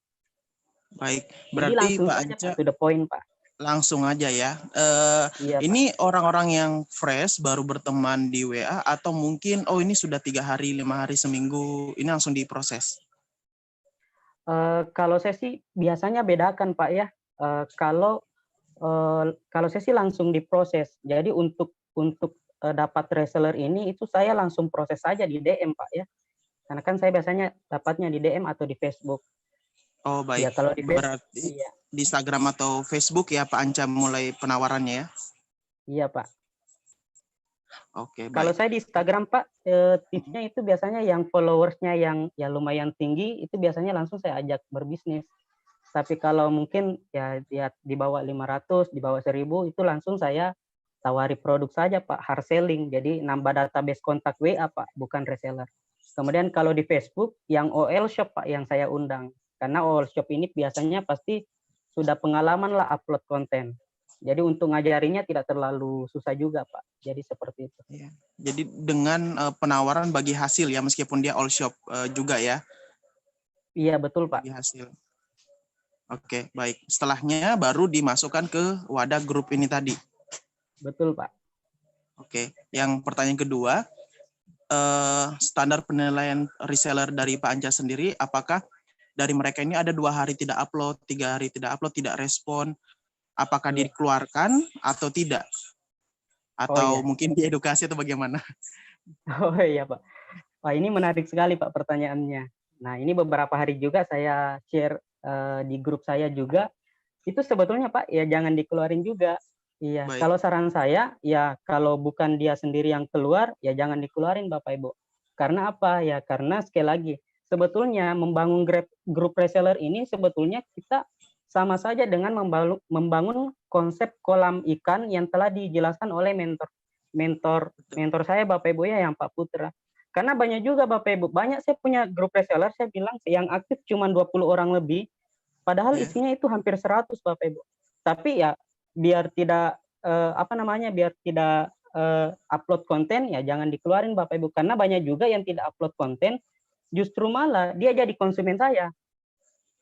Baik, berarti Pak Anca to the point Pak. Langsung aja ya. Iya, ini orang-orang yang fresh baru berteman di WA atau mungkin ini sudah 3 hari, 5 hari, seminggu, ini langsung diproses? Kalau saya sih biasanya bedakan Pak ya. Kalau saya sih langsung diproses. Jadi untuk dapat reseller ini itu saya langsung proses saja di DM Pak ya. Karena kan saya biasanya dapatnya di DM atau di Facebook. Oh baik. Ya, kalau di berarti iya. Di Instagram atau Facebook ya Pak Anca mulai penawarannya ya? Iya Pak. Oke. Kalau saya di Instagram Pak, tipsnya itu biasanya yang followersnya yang ya lumayan tinggi, itu biasanya langsung saya ajak berbisnis. Tapi kalau mungkin ya di bawah 500, di bawah 1000 itu langsung saya tawari produk saja Pak, hard selling. Jadi nambah database kontak WA Pak, bukan reseller. Kemudian kalau di Facebook yang OL Shop Pak yang saya undang. Karena OL Shop ini biasanya pasti sudah pengalaman lah upload konten. Jadi untuk ngajarinya tidak terlalu susah juga Pak. Jadi seperti itu. Ya. Jadi dengan penawaran bagi hasil ya, meskipun dia all shop juga ya. Iya betul Pak. Bagi hasil. Oke, baik. Setelahnya baru dimasukkan ke wadah grup ini tadi. Betul Pak. Oke, yang pertanyaan kedua, standar penilaian reseller dari Pak Anca sendiri, apakah dari mereka ini ada 2 hari tidak upload, 3 hari tidak upload, tidak respon, apakah dikeluarkan atau tidak? Atau mungkin diedukasi atau bagaimana? Oh iya Pak. Wah ini menarik sekali Pak pertanyaannya. Nah ini beberapa hari juga saya share di grup saya juga. Itu sebetulnya Pak ya jangan dikeluarin juga. Iya. Baik. Kalau saran saya ya kalau bukan dia sendiri yang keluar ya jangan dikeluarin Bapak Ibu. Karena apa ya? Karena sekali lagi sebetulnya membangun grup reseller ini sebetulnya kita sama saja dengan membangun konsep kolam ikan yang telah dijelaskan oleh mentor saya Bapak Ibu ya yang Pak Putra. Karena banyak juga Bapak Ibu, banyak saya punya grup reseller saya bilang yang aktif cuma 20 orang lebih, padahal isinya itu hampir 100 Bapak Ibu. Tapi ya biar tidak biar tidak upload konten ya jangan dikeluarin Bapak Ibu karena banyak juga yang tidak upload konten justru malah dia jadi konsumen saya.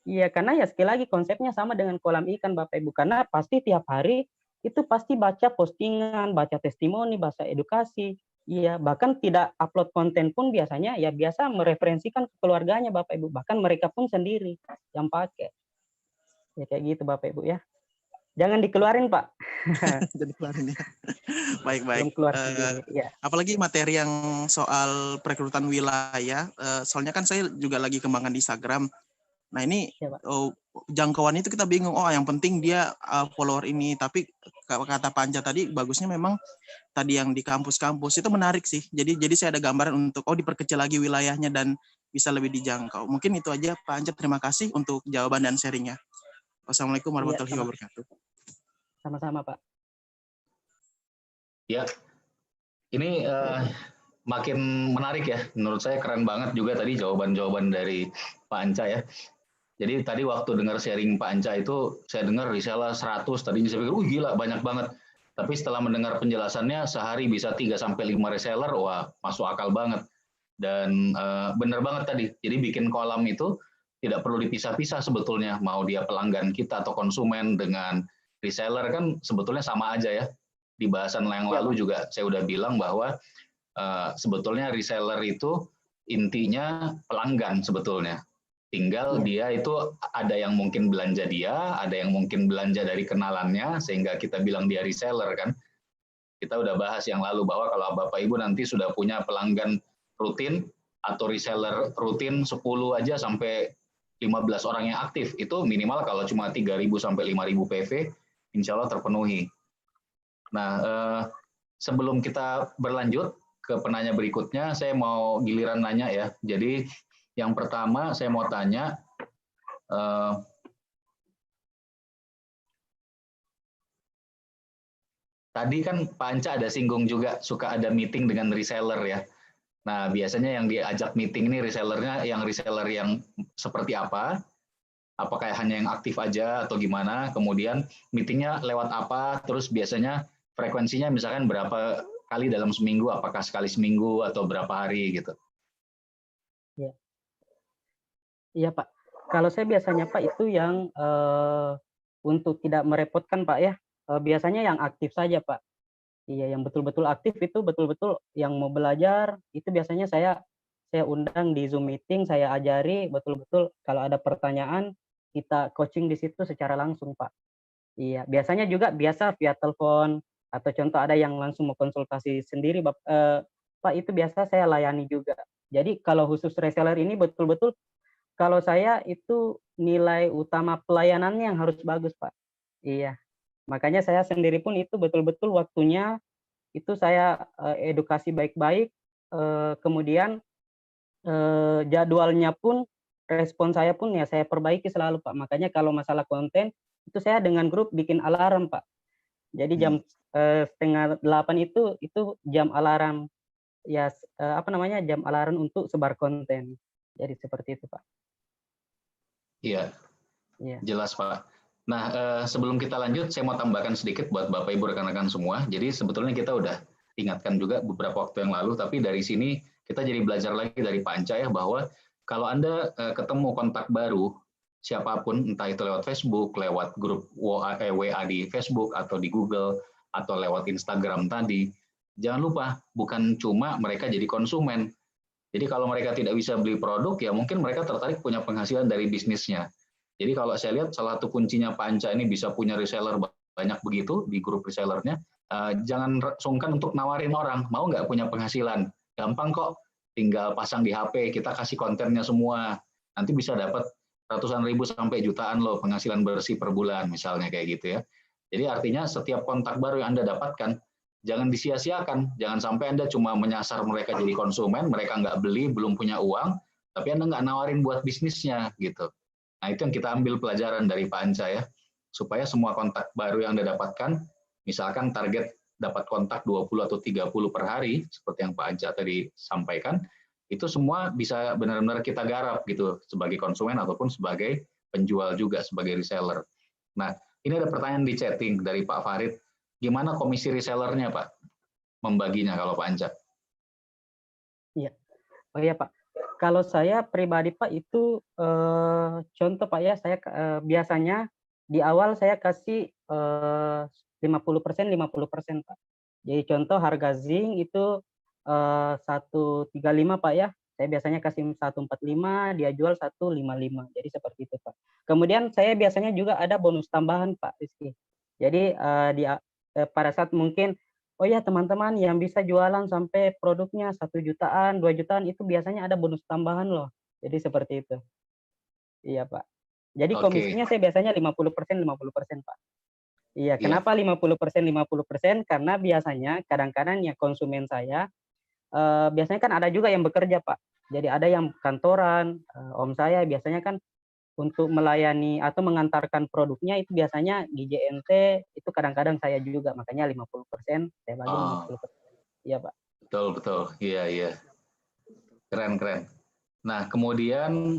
Iya, karena ya sekali lagi konsepnya sama dengan kolam ikan Bapak Ibu karena pasti tiap hari itu pasti baca postingan, baca testimoni, baca edukasi. Iya, bahkan tidak upload konten pun biasanya ya biasa mereferensikan ke keluarganya Bapak Ibu, bahkan mereka pun sendiri yang pakai. Ya kayak gitu Bapak Ibu ya. Jangan dikeluarin Pak. Jangan dikeluarin ya. Baik-baik. Ya. Apalagi materi yang soal perekrutan wilayah, soalnya kan saya juga lagi kembangkan di Instagram. Nah ini jangkauan itu kita bingung. Oh yang penting dia follower ini. Tapi kata Panca tadi bagusnya memang tadi yang di kampus-kampus itu menarik sih. Jadi saya ada gambaran untuk diperkecil lagi wilayahnya dan bisa lebih dijangkau. Mungkin itu aja Pak Anca. Terima kasih untuk jawaban dan sharingnya. Wassalamualaikum warahmatullahi wabarakatuh. Sama-sama Pak. Ya, ini makin menarik ya. Menurut saya keren banget juga tadi jawaban-jawaban dari Pak Anca ya. Jadi tadi waktu dengar sharing Pak Anca itu, saya dengar reseller 100, tadinya saya pikir, gila banyak banget. Tapi setelah mendengar penjelasannya, sehari bisa 3-5 reseller, wah masuk akal banget. Dan benar banget tadi, jadi bikin kolam itu tidak perlu dipisah-pisah sebetulnya, mau dia pelanggan kita atau konsumen dengan reseller kan sebetulnya sama aja ya. Di bahasan yang lalu juga saya udah bilang bahwa sebetulnya reseller itu intinya pelanggan sebetulnya. Tinggal dia itu ada yang mungkin belanja dia, ada yang mungkin belanja dari kenalannya, sehingga kita bilang dia reseller kan. Kita udah bahas yang lalu bahwa kalau Bapak Ibu nanti sudah punya pelanggan rutin atau reseller rutin 10 aja sampai 15 orang yang aktif, itu minimal kalau cuma 3.000 sampai 5.000 PV, insya Allah terpenuhi. Nah, sebelum kita berlanjut ke penanya berikutnya, saya mau giliran nanya ya. Jadi yang pertama saya mau tanya, tadi kan Pak Anca ada singgung juga suka ada meeting dengan reseller ya. Nah biasanya yang diajak meeting ini resellernya yang reseller yang seperti apa? Apakah hanya yang aktif aja atau gimana? Kemudian meetingnya lewat apa? Terus biasanya frekuensinya misalkan berapa kali dalam seminggu? Apakah sekali seminggu atau berapa hari gitu? Ya. Iya Pak, kalau saya biasanya Pak itu yang untuk tidak merepotkan Pak ya, biasanya yang aktif saja Pak. Iya, yang betul-betul aktif itu betul-betul yang mau belajar itu biasanya saya undang di Zoom meeting, saya ajari betul-betul kalau ada pertanyaan kita coaching di situ secara langsung Pak. Iya, biasanya juga biasa via telepon atau contoh ada yang langsung mau konsultasi sendiri Pak itu biasa saya layani juga. Jadi kalau khusus reseller ini betul-betul kalau saya itu nilai utama pelayanannya yang harus bagus, Pak. Iya. Makanya saya sendiri pun itu betul-betul waktunya itu saya edukasi baik-baik, kemudian jadwalnya pun respon saya pun ya saya perbaiki selalu Pak. Makanya kalau masalah konten itu saya dengan grup bikin alarm Pak. Jadi jam 7:30 itu jam alarm ya jam alarm untuk sebar konten. Jadi seperti itu Pak. Iya, Iya. jelas Pak. Nah, sebelum kita lanjut, saya mau tambahkan sedikit buat Bapak Ibu rekan-rekan semua. Jadi sebetulnya kita udah ingatkan juga beberapa waktu yang lalu, tapi dari sini kita jadi belajar lagi dari Pak Anca ya, bahwa kalau Anda ketemu kontak baru, siapapun, entah itu lewat Facebook, lewat grup WA di Facebook, atau di Google, atau lewat Instagram tadi, jangan lupa, bukan cuma mereka jadi konsumen. Jadi kalau mereka tidak bisa beli produk, ya mungkin mereka tertarik punya penghasilan dari bisnisnya. Jadi kalau saya lihat salah satu kuncinya Pak Anca ini bisa punya reseller banyak begitu di grup resellernya, jangan sungkan untuk nawarin orang, mau nggak punya penghasilan? Gampang kok, tinggal pasang di HP, kita kasih kontennya semua, nanti bisa dapat ratusan ribu sampai jutaan loh penghasilan bersih per bulan, misalnya kayak gitu ya. Jadi artinya setiap kontak baru yang Anda dapatkan, jangan disia-siakan, jangan sampai Anda cuma menyasar mereka jadi konsumen, mereka nggak beli, belum punya uang, tapi Anda nggak nawarin buat bisnisnya gitu. Nah itu yang kita ambil pelajaran dari Pak Anca ya, supaya semua kontak baru yang Anda dapatkan, misalkan target dapat kontak 20 atau 30 per hari, seperti yang Pak Anca tadi sampaikan, itu semua bisa benar-benar kita garap gitu, sebagai konsumen ataupun sebagai penjual juga, sebagai reseller. Nah, ini ada pertanyaan di chatting dari Pak Farid, gimana komisi resellernya Pak, membaginya kalau Pak Anca? Iya, oh iya Pak. Kalau saya pribadi Pak itu contoh Pak ya, saya biasanya di awal saya kasih 50% Pak. Jadi contoh harga zinc itu 135 Pak ya. Saya biasanya kasih 145, dia jual 155. Jadi seperti itu Pak. Kemudian saya biasanya juga ada bonus tambahan Pak Rizky. Jadi pada saat mungkin oh ya teman-teman yang bisa jualan sampai produknya 1 jutaan, 2 jutaan itu biasanya ada bonus tambahan loh. Jadi seperti itu. Iya Pak. Jadi komisinya saya biasanya 50% Pak. Iya, kenapa 50%? Karena biasanya kadang-kadang ya konsumen saya biasanya kan ada juga yang bekerja Pak. Jadi ada yang kantoran, om saya biasanya kan untuk melayani atau mengantarkan produknya itu biasanya di JNT itu kadang-kadang saya juga, makanya 50% saya bagi 50%. Iya Pak. Betul, iya. Keren. Nah kemudian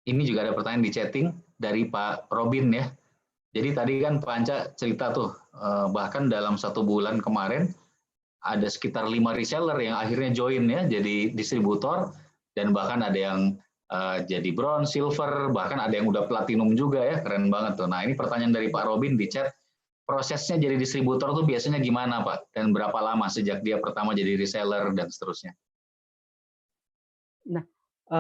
ini juga ada pertanyaan di chatting dari Pak Robin ya. Jadi tadi kan Pak Anca cerita tuh, bahkan dalam 1 bulan kemarin ada sekitar 5 reseller yang akhirnya join ya, jadi distributor, dan bahkan ada yang jadi bronze, silver, bahkan ada yang udah platinum juga ya, keren banget tuh. Nah ini pertanyaan dari Pak Robin di chat, prosesnya jadi distributor tuh biasanya gimana Pak? Dan berapa lama sejak dia pertama jadi reseller dan seterusnya? Nah,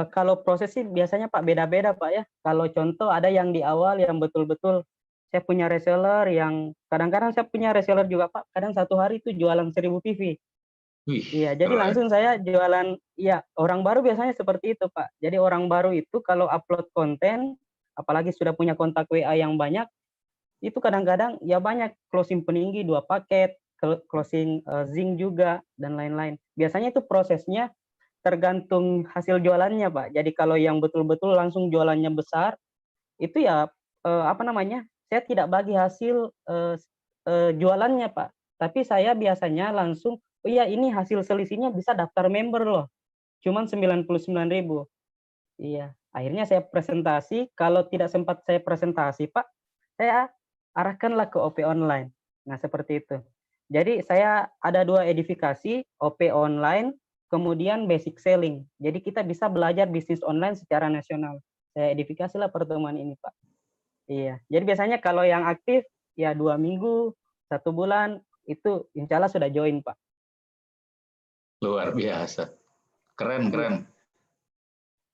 kalau proses sih biasanya Pak beda-beda Pak ya. Kalau contoh ada yang di awal yang betul-betul saya punya reseller yang kadang-kadang saya punya reseller juga Pak, kadang 1 hari itu jualan 1000 PV. Iya, jadi langsung saya jualan, ya orang baru biasanya seperti itu Pak. Jadi orang baru itu kalau upload konten, apalagi sudah punya kontak WA yang banyak, itu kadang-kadang ya banyak closing peninggi 2 paket, closing zinc juga, dan lain-lain. Biasanya itu prosesnya tergantung hasil jualannya Pak. Jadi kalau yang betul-betul langsung jualannya besar, itu ya saya tidak bagi hasil jualannya Pak, tapi saya biasanya langsung, oh iya ini hasil selisihnya bisa daftar member loh, cuman 99.000. Iya, akhirnya saya presentasi, kalau tidak sempat saya presentasi Pak, saya arahkanlah ke OP online. Nah seperti itu. Jadi saya ada 2 edifikasi, OP online, kemudian basic selling. Jadi kita bisa belajar bisnis online secara nasional. Saya edifikasilah pertemuan ini Pak. Iya, jadi biasanya kalau yang aktif ya 2 minggu, 1 bulan itu insya Allah sudah join Pak. Luar biasa, keren.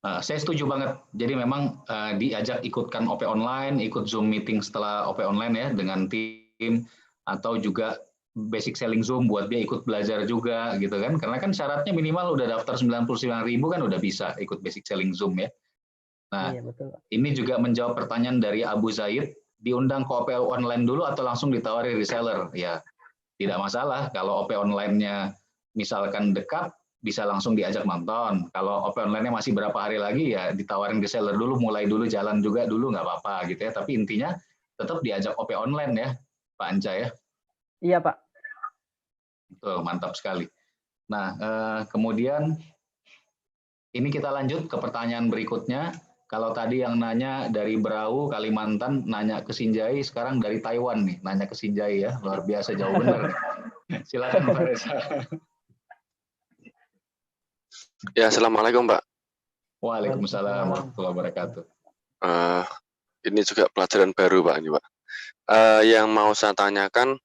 Saya setuju banget. Jadi memang diajak ikutkan OP online, ikut Zoom meeting setelah OP online ya dengan tim, atau juga basic selling Zoom buat dia ikut belajar juga gitu kan. Karena kan syaratnya minimal udah daftar 99.000 kan udah bisa ikut basic selling Zoom ya. Nah, iya, betul. Ini juga menjawab pertanyaan dari Abu Zaid, diundang ke OP online dulu atau langsung ditawari reseller? Ya, tidak masalah kalau OP online-nya misalkan dekat, bisa langsung diajak nonton. Kalau OP online-nya masih berapa hari lagi, ya ditawarin reseller dulu, mulai dulu, jalan juga dulu, nggak apa-apa gitu ya. Tapi intinya tetap diajak OP online ya, Pak Anca ya. Iya, Pak. Betul, mantap sekali. Nah, kemudian ini kita lanjut ke pertanyaan berikutnya. Kalau tadi yang nanya dari Berau, Kalimantan, nanya ke Sinjai, sekarang dari Taiwan nih, nanya ke Sinjai ya, luar biasa jauh benar nih. Silakan Pak Reza. Ya, assalamualaikum Pak. Waalaikumsalam warahmatullahi wabarakatuh. Ini juga pelajaran baru Pak ini Pak. Yang mau saya tanyakan,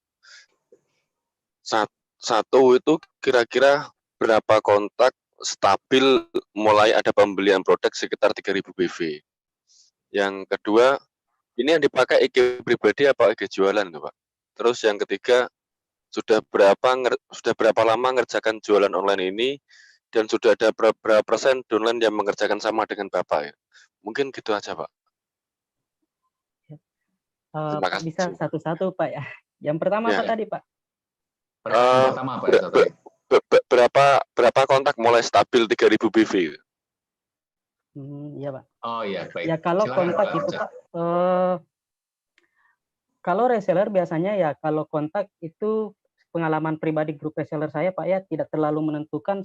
satu itu kira-kira berapa kontak stabil mulai ada pembelian produk sekitar 3.000 PV. Yang kedua, ini yang dipakai IG pribadi apa IG jualan tuh Pak? Terus yang ketiga, sudah berapa lama ngerjakan jualan online ini dan sudah ada berapa persen downline yang mengerjakan sama dengan Bapak ya? Mungkin gitu aja Pak. Terima kasih. Bisa satu-satu Pak ya. Yang pertama ya, apa tadi Pak? Pertama apa itu tadi? Berapa kontak mulai stabil 3.000 PV? Iya Pak. Oh iya, baik. Ya kalau silakan, kontak itu Pak, kalau reseller biasanya ya kalau kontak itu pengalaman pribadi grup reseller saya Pak ya tidak terlalu menentukan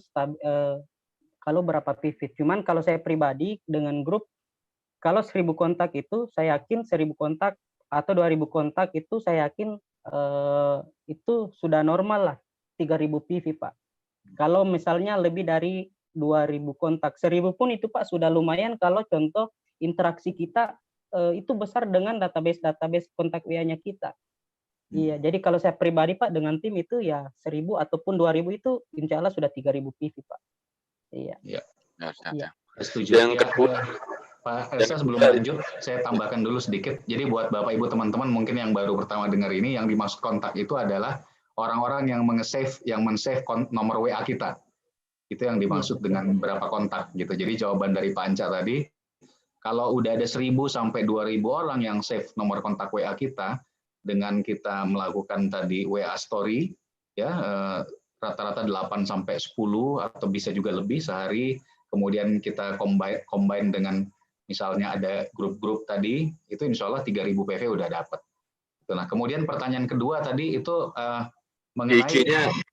kalau berapa PV. Cuman kalau saya pribadi dengan grup, kalau 1.000 kontak itu saya yakin 1.000 kontak atau 2.000 kontak itu saya yakin itu sudah normal lah 3.000 PV Pak. Kalau misalnya lebih dari 2.000 kontak, 1.000 pun itu Pak sudah lumayan kalau contoh interaksi kita itu besar dengan database kontak WA-nya kita. Iya, jadi kalau saya pribadi Pak dengan tim itu ya 1.000 ataupun 2.000 itu insya Allah sudah 3.000 PV Pak. Iya. Iya. Ya. Setuju. Yang kedua, Pak Reza sebelum lanjut, saya tambahkan dulu sedikit. Jadi buat Bapak Ibu teman-teman mungkin yang baru pertama dengar ini, yang dimaksud kontak itu adalah orang-orang yang men-save nomor WA kita. Itu yang dimaksud dengan berapa kontak gitu. Jadi jawaban dari Pak Anca tadi, kalau udah ada 1.000 sampai 2.000 orang yang save nomor kontak WA kita, dengan kita melakukan tadi WA story, ya rata-rata 8 sampai 10 atau bisa juga lebih sehari, kemudian kita combine dengan misalnya ada grup-grup tadi, itu insya Allah 3.000 PV udah dapat. Nah, kemudian pertanyaan kedua tadi itu mengenai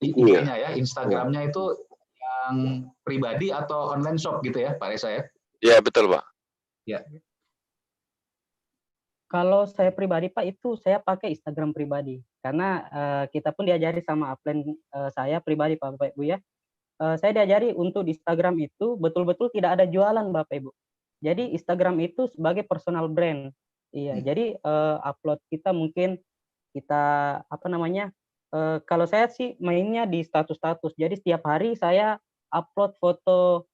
IG-nya ya, Instagram-nya itu yang pribadi atau online shop gitu ya, Pak Reza ya? Iya, betul Pak. Ya. Kalau saya pribadi Pak itu saya pakai Instagram pribadi karena kita pun diajari sama upline saya pribadi Bapak Ibu ya. Saya diajari untuk di Instagram itu betul-betul tidak ada jualan Bapak Ibu. Jadi Instagram itu sebagai personal brand. Iya, jadi upload kita mungkin kita kalau saya sih mainnya di status-status. Jadi setiap hari saya upload foto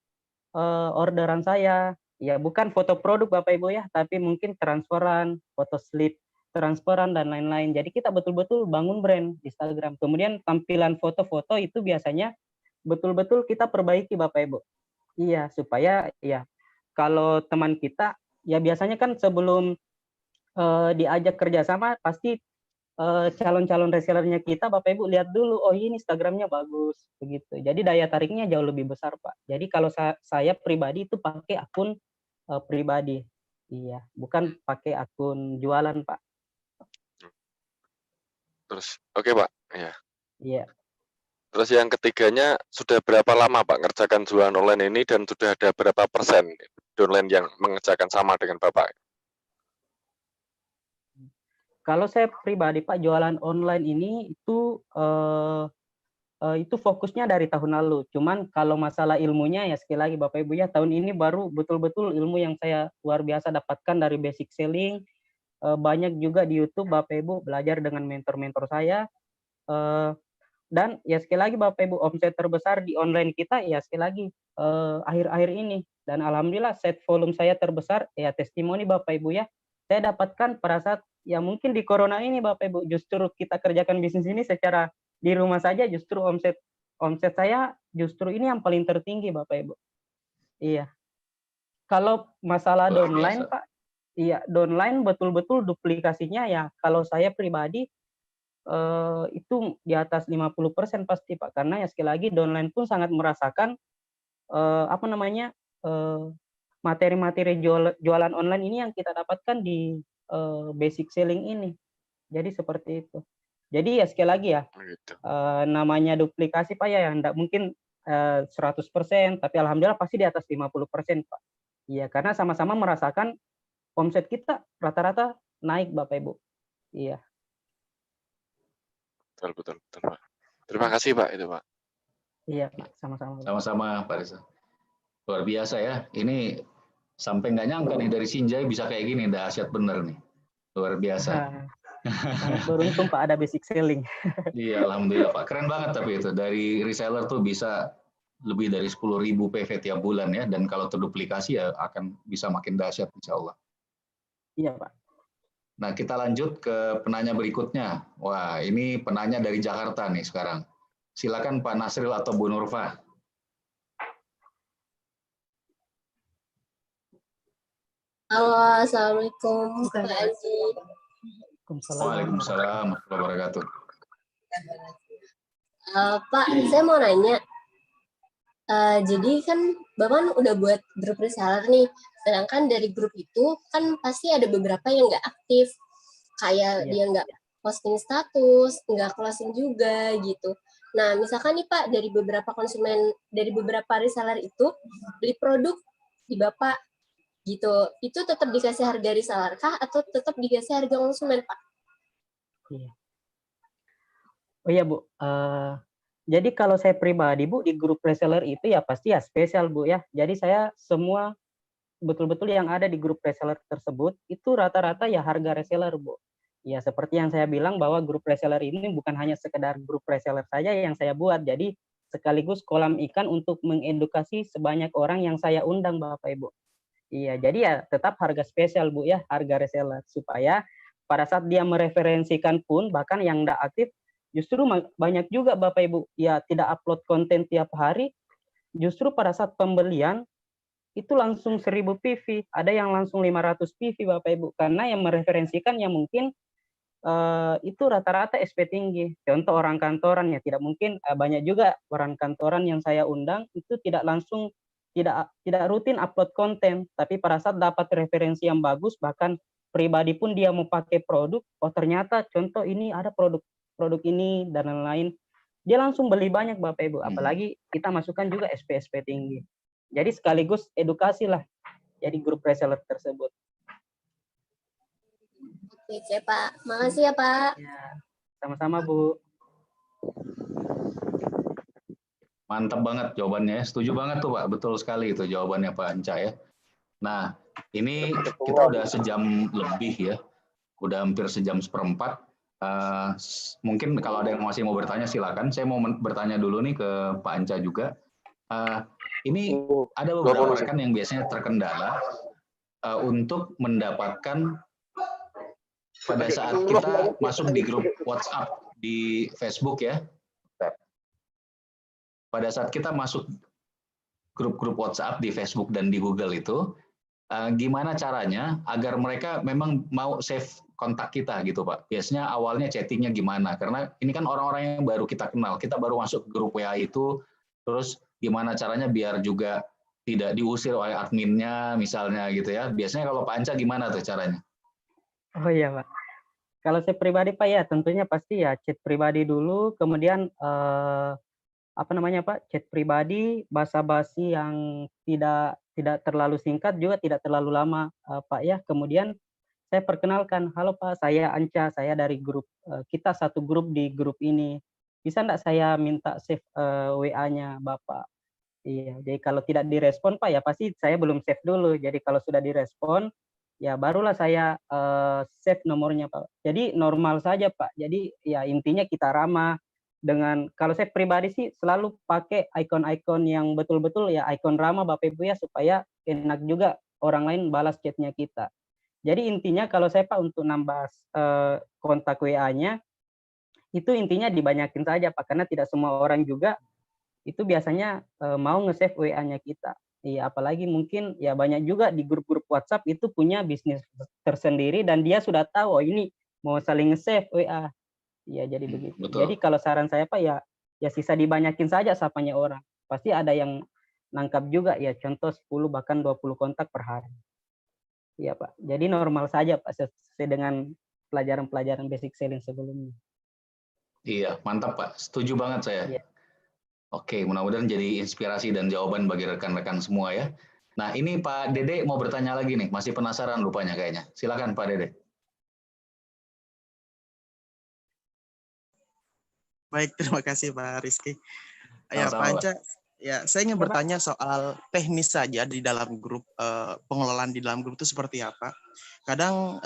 orderan saya. Ya, bukan foto produk Bapak Ibu ya, tapi mungkin transferan, foto slip transferan dan lain-lain. Jadi kita betul-betul bangun brand di Instagram. Kemudian tampilan foto-foto itu biasanya betul-betul kita perbaiki Bapak Ibu. Iya, supaya ya kalau teman kita ya biasanya kan sebelum diajak kerjasama pasti calon-calon resellernya kita Bapak Ibu lihat dulu, oh ini Instagramnya bagus begitu. Jadi daya tariknya jauh lebih besar Pak. Jadi kalau saya pribadi itu pakai akun pribadi, iya, bukan pakai akun jualan Pak. Terus, oke Pak, ya. Iya. Terus yang ketiganya, sudah berapa lama Pak ngerjakan jualan online ini dan sudah ada berapa persen downline yang mengerjakan sama dengan Bapak? Kalau saya pribadi Pak, jualan online ini itu fokusnya dari tahun lalu. Cuman kalau masalah ilmunya ya sekali lagi Bapak Ibu ya, tahun ini baru betul-betul ilmu yang saya luar biasa dapatkan dari basic selling. Banyak juga di YouTube Bapak Ibu belajar dengan mentor-mentor saya. Dan ya sekali lagi Bapak Ibu, omset terbesar di online kita ya sekali lagi akhir-akhir ini. Dan alhamdulillah set volume saya terbesar ya testimoni Bapak Ibu ya. Saya dapatkan pada saat ya mungkin di corona ini Bapak Ibu, justru kita kerjakan bisnis ini secara di rumah saja, justru omset saya justru ini yang paling tertinggi Bapak Ibu. Iya. Kalau masalah downline Pak, iya downline betul-betul duplikasinya ya kalau saya pribadi itu di atas 50% pasti Pak, karena ya sekali lagi downline pun sangat merasakan materi-materi jualan online ini yang kita dapatkan di basic selling ini. Jadi seperti itu. Jadi ya sekali lagi ya, namanya duplikasi Pak ya, enggak mungkin 100%, tapi alhamdulillah pasti di atas 50% Pak. Iya, karena sama-sama merasakan omset kita rata-rata naik Bapak Ibu. Iya. Betul, Pak. Terima kasih Pak itu Pak. Iya Pak, sama-sama. Sama-sama Pak Reza. Luar biasa ya. Ini sampai nggak nyangka nih dari Sinjai bisa kayak gini, dahsyat bener nih. Luar biasa. Sangat beruntung Pak ada basic selling. Iya, alhamdulillah Pak. Keren banget tapi itu. Dari reseller tuh bisa lebih dari 10.000 PV tiap bulan ya. Dan kalau terduplikasi ya akan bisa makin dahsyat insya Allah. Iya Pak. Nah, kita lanjut ke penanya berikutnya. Wah, ini penanya dari Jakarta nih sekarang. Silakan Pak Nasril atau Bu Nurfa. Halo, Assalamualaikum Pak Haji. Waalaikumsalam warahmatullahi wabarakatuh. Pak, saya mau nanya. Jadi kan Bapak udah buat grup reseller nih, sedangkan dari grup itu kan pasti ada beberapa yang nggak aktif, kayak dia nggak posting status, nggak closing juga gitu. Nah, misalkan nih Pak, dari beberapa konsumen, dari beberapa reseller itu beli produk di Bapak gitu, itu tetap dikasih harga reseller kah atau tetap dikasih harga konsumen Pak? Iya. Oh iya Bu, jadi kalau saya pribadi Bu di grup reseller itu ya pasti ya spesial Bu ya. Jadi saya semua betul-betul yang ada di grup reseller tersebut itu rata-rata ya harga reseller Bu. Ya seperti yang saya bilang bahwa grup reseller ini bukan hanya sekedar grup reseller saja yang saya buat. Jadi sekaligus kolam ikan untuk mengedukasi sebanyak orang yang saya undang Bapak Ibu. Iya, jadi ya tetap harga spesial Bu ya, harga reseller supaya pada saat dia mereferensikan pun bahkan yang tidak aktif justru banyak juga Bapak Ibu ya tidak upload konten tiap hari, justru pada saat pembelian itu langsung 1000 PV, ada yang langsung 500 PV Bapak Ibu, karena yang mereferensikan yang mungkin itu rata-rata SP tinggi. Contoh orang kantoran ya tidak mungkin, banyak juga orang kantoran yang saya undang itu tidak langsung tidak rutin upload konten, tapi pada saat dapat referensi yang bagus bahkan pribadi pun dia mau pakai produk, oh ternyata contoh ini ada produk ini dan lain-lain, dia langsung beli banyak Bapak Ibu, apalagi kita masukkan juga SP tinggi. Jadi sekaligus edukasi lah jadi grup reseller tersebut. Oke Pak, makasih ya Pak. Ya, sama-sama Bu. Mantap banget jawabannya, setuju banget tuh Pak, betul sekali itu jawabannya Pak Anca ya. Nah, ini kita udah sejam lebih ya, udah hampir sejam seperempat. Mungkin kalau ada yang masih mau bertanya silakan. Saya mau bertanya dulu nih ke Pak Anca juga. Ini ada beberapa rekan yang biasanya terkendala untuk mendapatkan pada saat kita masuk di grup WhatsApp di Facebook ya. Pada saat kita masuk grup-grup WhatsApp di Facebook dan di Google itu, gimana caranya agar mereka memang mau save kontak kita gitu Pak. Biasanya awalnya chattingnya gimana, karena ini kan orang-orang yang baru kita kenal, kita baru masuk grup WA itu, terus gimana caranya biar juga tidak diusir oleh adminnya misalnya gitu ya. Biasanya kalau Pak Anca gimana tuh caranya? Oh iya Pak, kalau saya pribadi Pak ya tentunya pasti ya chat pribadi dulu, kemudian chat pribadi, basa-basi yang tidak terlalu singkat juga tidak terlalu lama Pak ya. Kemudian saya perkenalkan, halo Pak, saya Anca, saya dari grup, kita satu grup di grup ini. Bisa enggak saya minta save WA-nya Bapak? Iya, jadi kalau tidak direspon Pak ya pasti saya belum save dulu. Jadi kalau sudah direspon, ya barulah saya save nomornya Pak. Jadi normal saja Pak. Jadi ya intinya kita ramah. Dengan kalau saya pribadi sih selalu pakai ikon-ikon yang betul-betul ya ikon ramah Bapak Ibu ya supaya enak juga orang lain balas chatnya kita. Jadi intinya kalau saya Pak untuk nambah kontak WA-nya itu intinya dibanyakin saja Pak, karena tidak semua orang juga itu biasanya mau nge-save WA-nya kita. Iya, apalagi mungkin ya banyak juga di grup-grup WhatsApp itu punya bisnis tersendiri dan dia sudah tahu oh ini mau saling nge-save WA. Iya, jadi begitu. Betul. Jadi kalau saran saya Pak ya sisa dibanyakin saja sapanya orang. Pasti ada yang nangkap juga ya, contoh 10 bahkan 20 kontak per hari. Iya Pak. Jadi normal saja Pak sesuai dengan pelajaran-pelajaran basic selling sebelumnya. Iya, mantap Pak. Setuju banget saya. Iya. Oke, mudah-mudahan jadi inspirasi dan jawaban bagi rekan-rekan semua ya. Nah, ini Pak Dede mau bertanya lagi nih, masih penasaran rupanya kayaknya. Silakan Pak Dede. Baik, terima kasih Pak Rizky. Ya, Sama-sama, Pak Anca, ya saya ingin Ya, Pak. bertanya soal teknis saja di dalam grup, pengelolaan di dalam grup itu seperti apa. Kadang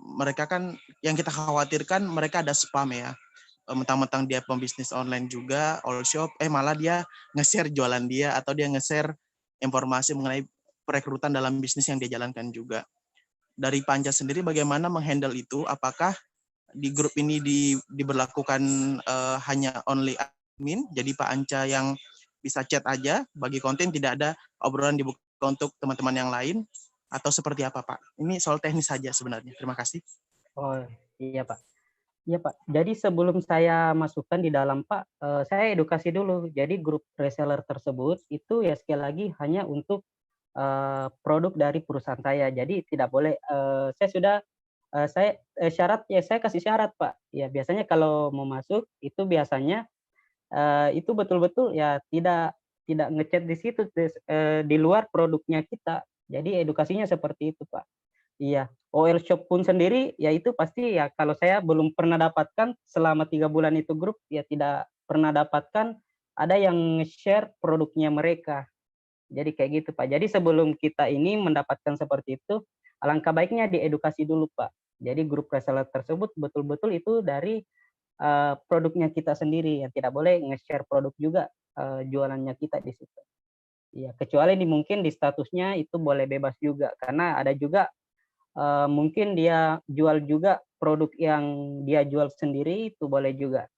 mereka kan, yang kita khawatirkan mereka ada spam ya. Mentang-mentang dia pembisnis online juga, all shop, malah dia nge-share jualan dia, atau dia nge-share informasi mengenai perekrutan dalam bisnis yang dia jalankan juga. Dari Pak Anca sendiri bagaimana menghandle itu? Apakah di grup ini diberlakukan hanya only admin, jadi Pak Anca yang bisa chat aja, bagi konten tidak ada obrolan dibuka untuk teman-teman yang lain, atau seperti apa Pak? Ini soal teknis saja sebenarnya. Terima kasih. Oh iya Pak. Iya Pak. Jadi sebelum saya masukkan di dalam Pak, saya edukasi dulu. Jadi grup reseller tersebut itu ya sekali lagi hanya untuk produk dari perusahaan saya. Jadi tidak boleh. Saya sudah syarat ya saya kasih syarat Pak. Ya biasanya kalau mau masuk itu biasanya itu betul-betul ya tidak ngechat di situ di luar produknya kita. Jadi edukasinya seperti itu Pak. Iya, OL Shop pun sendiri, ya itu pasti ya kalau saya belum pernah dapatkan selama 3 bulan itu grup, ya tidak pernah dapatkan ada yang share produknya mereka. Jadi kayak gitu Pak. Jadi sebelum kita ini mendapatkan seperti itu, alangkah baiknya diedukasi dulu Pak. Jadi grup reseller tersebut betul-betul itu dari produknya kita sendiri, yang tidak boleh nge-share produk juga jualannya kita di situ. Iya, kecuali mungkin di statusnya itu boleh bebas juga, karena ada juga mungkin dia jual juga produk yang dia jual sendiri itu boleh juga.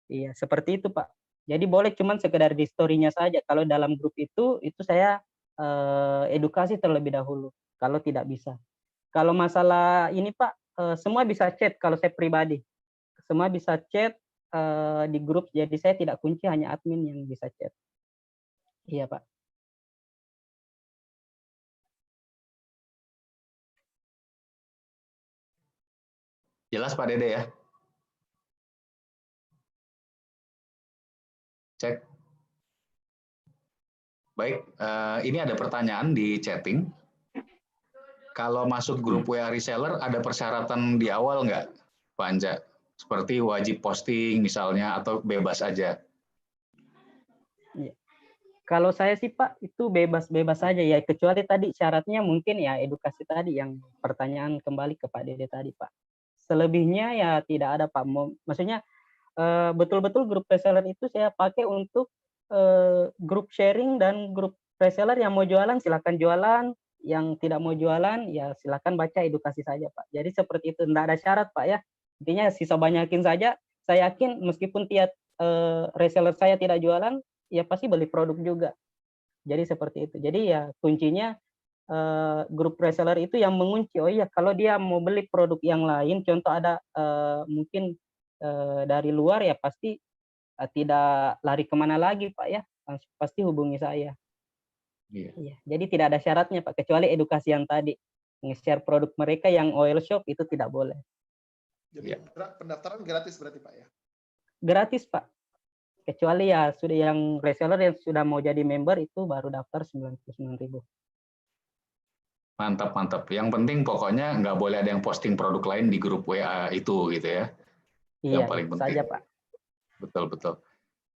Iya, seperti itu Pak. Jadi boleh cuman sekedar di story-nya saja. Kalau dalam grup itu saya edukasi terlebih dahulu. Kalau tidak bisa. Kalau masalah ini Pak, semua bisa chat kalau saya pribadi. Semua bisa chat di grup. Jadi saya tidak kunci, hanya admin yang bisa chat. Iya Pak. Jelas Pak Dede ya? Cek. Baik, ini ada pertanyaan di chatting. Kalau masuk grup WA reseller, ada persyaratan di awal nggak, Pak Anja? Seperti wajib posting misalnya, atau bebas aja? Iya. Kalau saya sih Pak, itu bebas-bebas saja ya. Kecuali tadi syaratnya mungkin ya edukasi tadi, yang pertanyaan kembali ke Pak Dede tadi Pak. Selebihnya ya tidak ada Pak. Maksudnya betul-betul grup reseller itu saya pakai untuk grup sharing dan grup reseller yang mau jualan silakan jualan, yang tidak mau jualan ya silakan baca edukasi saja Pak. Jadi seperti itu, tidak ada syarat Pak ya. Intinya sisa banyakin saja. Saya yakin meskipun tiap reseller saya tidak jualan, ya pasti beli produk juga. Jadi seperti itu. Jadi ya kuncinya grup reseller itu yang mengunci. Oh iya, kalau dia mau beli produk yang lain, contoh ada mungkin dari luar ya pasti tidak lari kemana lagi Pak ya, pasti hubungi saya. Iya. Iya. Jadi tidak ada syaratnya Pak, kecuali edukasi yang tadi, nge-share produk mereka yang oil shop itu tidak boleh. Jadi pendaftaran gratis berarti Pak ya? Gratis Pak, kecuali ya sudah yang reseller yang sudah mau jadi member itu baru daftar 99.000. Mantap, mantap. Yang penting pokoknya nggak boleh ada yang posting produk lain di grup WA itu gitu ya. Iya, yang paling penting. saja Pak. Betul, betul.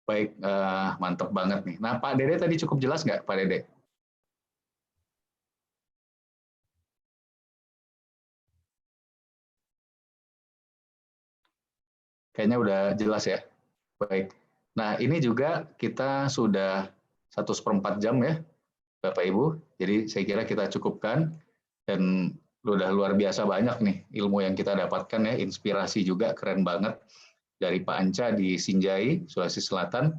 Baik, mantap banget nih. Nah, Pak Dede tadi cukup jelas nggak, Pak Dede? Kayaknya udah jelas ya. Baik. Nah, ini juga kita sudah 1/4 jam ya, Bapak Ibu. Jadi saya kira kita cukupkan. Dan udah luar biasa banyak nih ilmu yang kita dapatkan ya, inspirasi juga keren banget dari Pak Anca di Sinjai, Sulawesi Selatan.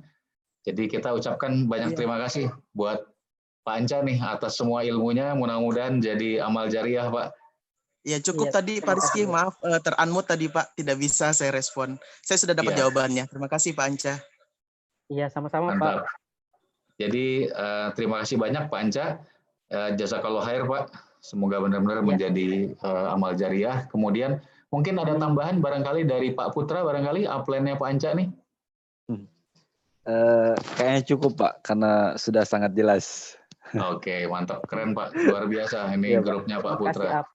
Jadi kita ucapkan banyak terima kasih buat Pak Anca nih atas semua ilmunya, mudah-mudahan jadi amal jariah Pak. Ya cukup tadi Pak Rizky, maaf ter-unmute tadi Pak, tidak bisa saya respon. Saya sudah dapat jawabannya. Terima kasih Pak Anca. Iya, sama-sama Pak. Jadi terima kasih banyak Pak Anca. Jazakallah khair Pak. Semoga benar-benar menjadi amal jariah. Kemudian mungkin ada tambahan barangkali dari Pak Putra, barangkali upline-nya Pak Anca nih. Kayaknya cukup Pak, karena sudah sangat jelas. Oke, mantap, keren Pak, luar biasa ini grupnya Pak Putra.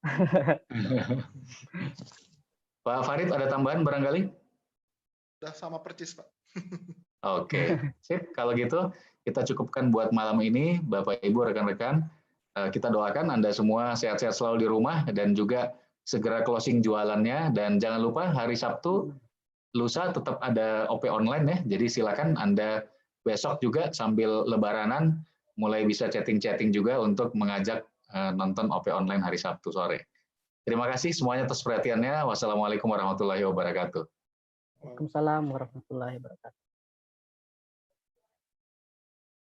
Pak Farid ada tambahan barangkali? Sudah sama persis Pak. Oke, sip. Kalau gitu kita cukupkan buat malam ini, Bapak Ibu rekan-rekan. Kita doakan Anda semua sehat-sehat selalu di rumah dan juga segera closing jualannya. Dan jangan lupa hari Sabtu lusa tetap ada OP online ya. Jadi silakan Anda besok juga sambil lebaranan mulai bisa chatting-chatting juga untuk mengajak nonton OP online hari Sabtu sore. Terima kasih semuanya atas perhatiannya. Wassalamualaikum warahmatullahi wabarakatuh. Waalaikumsalam warahmatullahi wabarakatuh.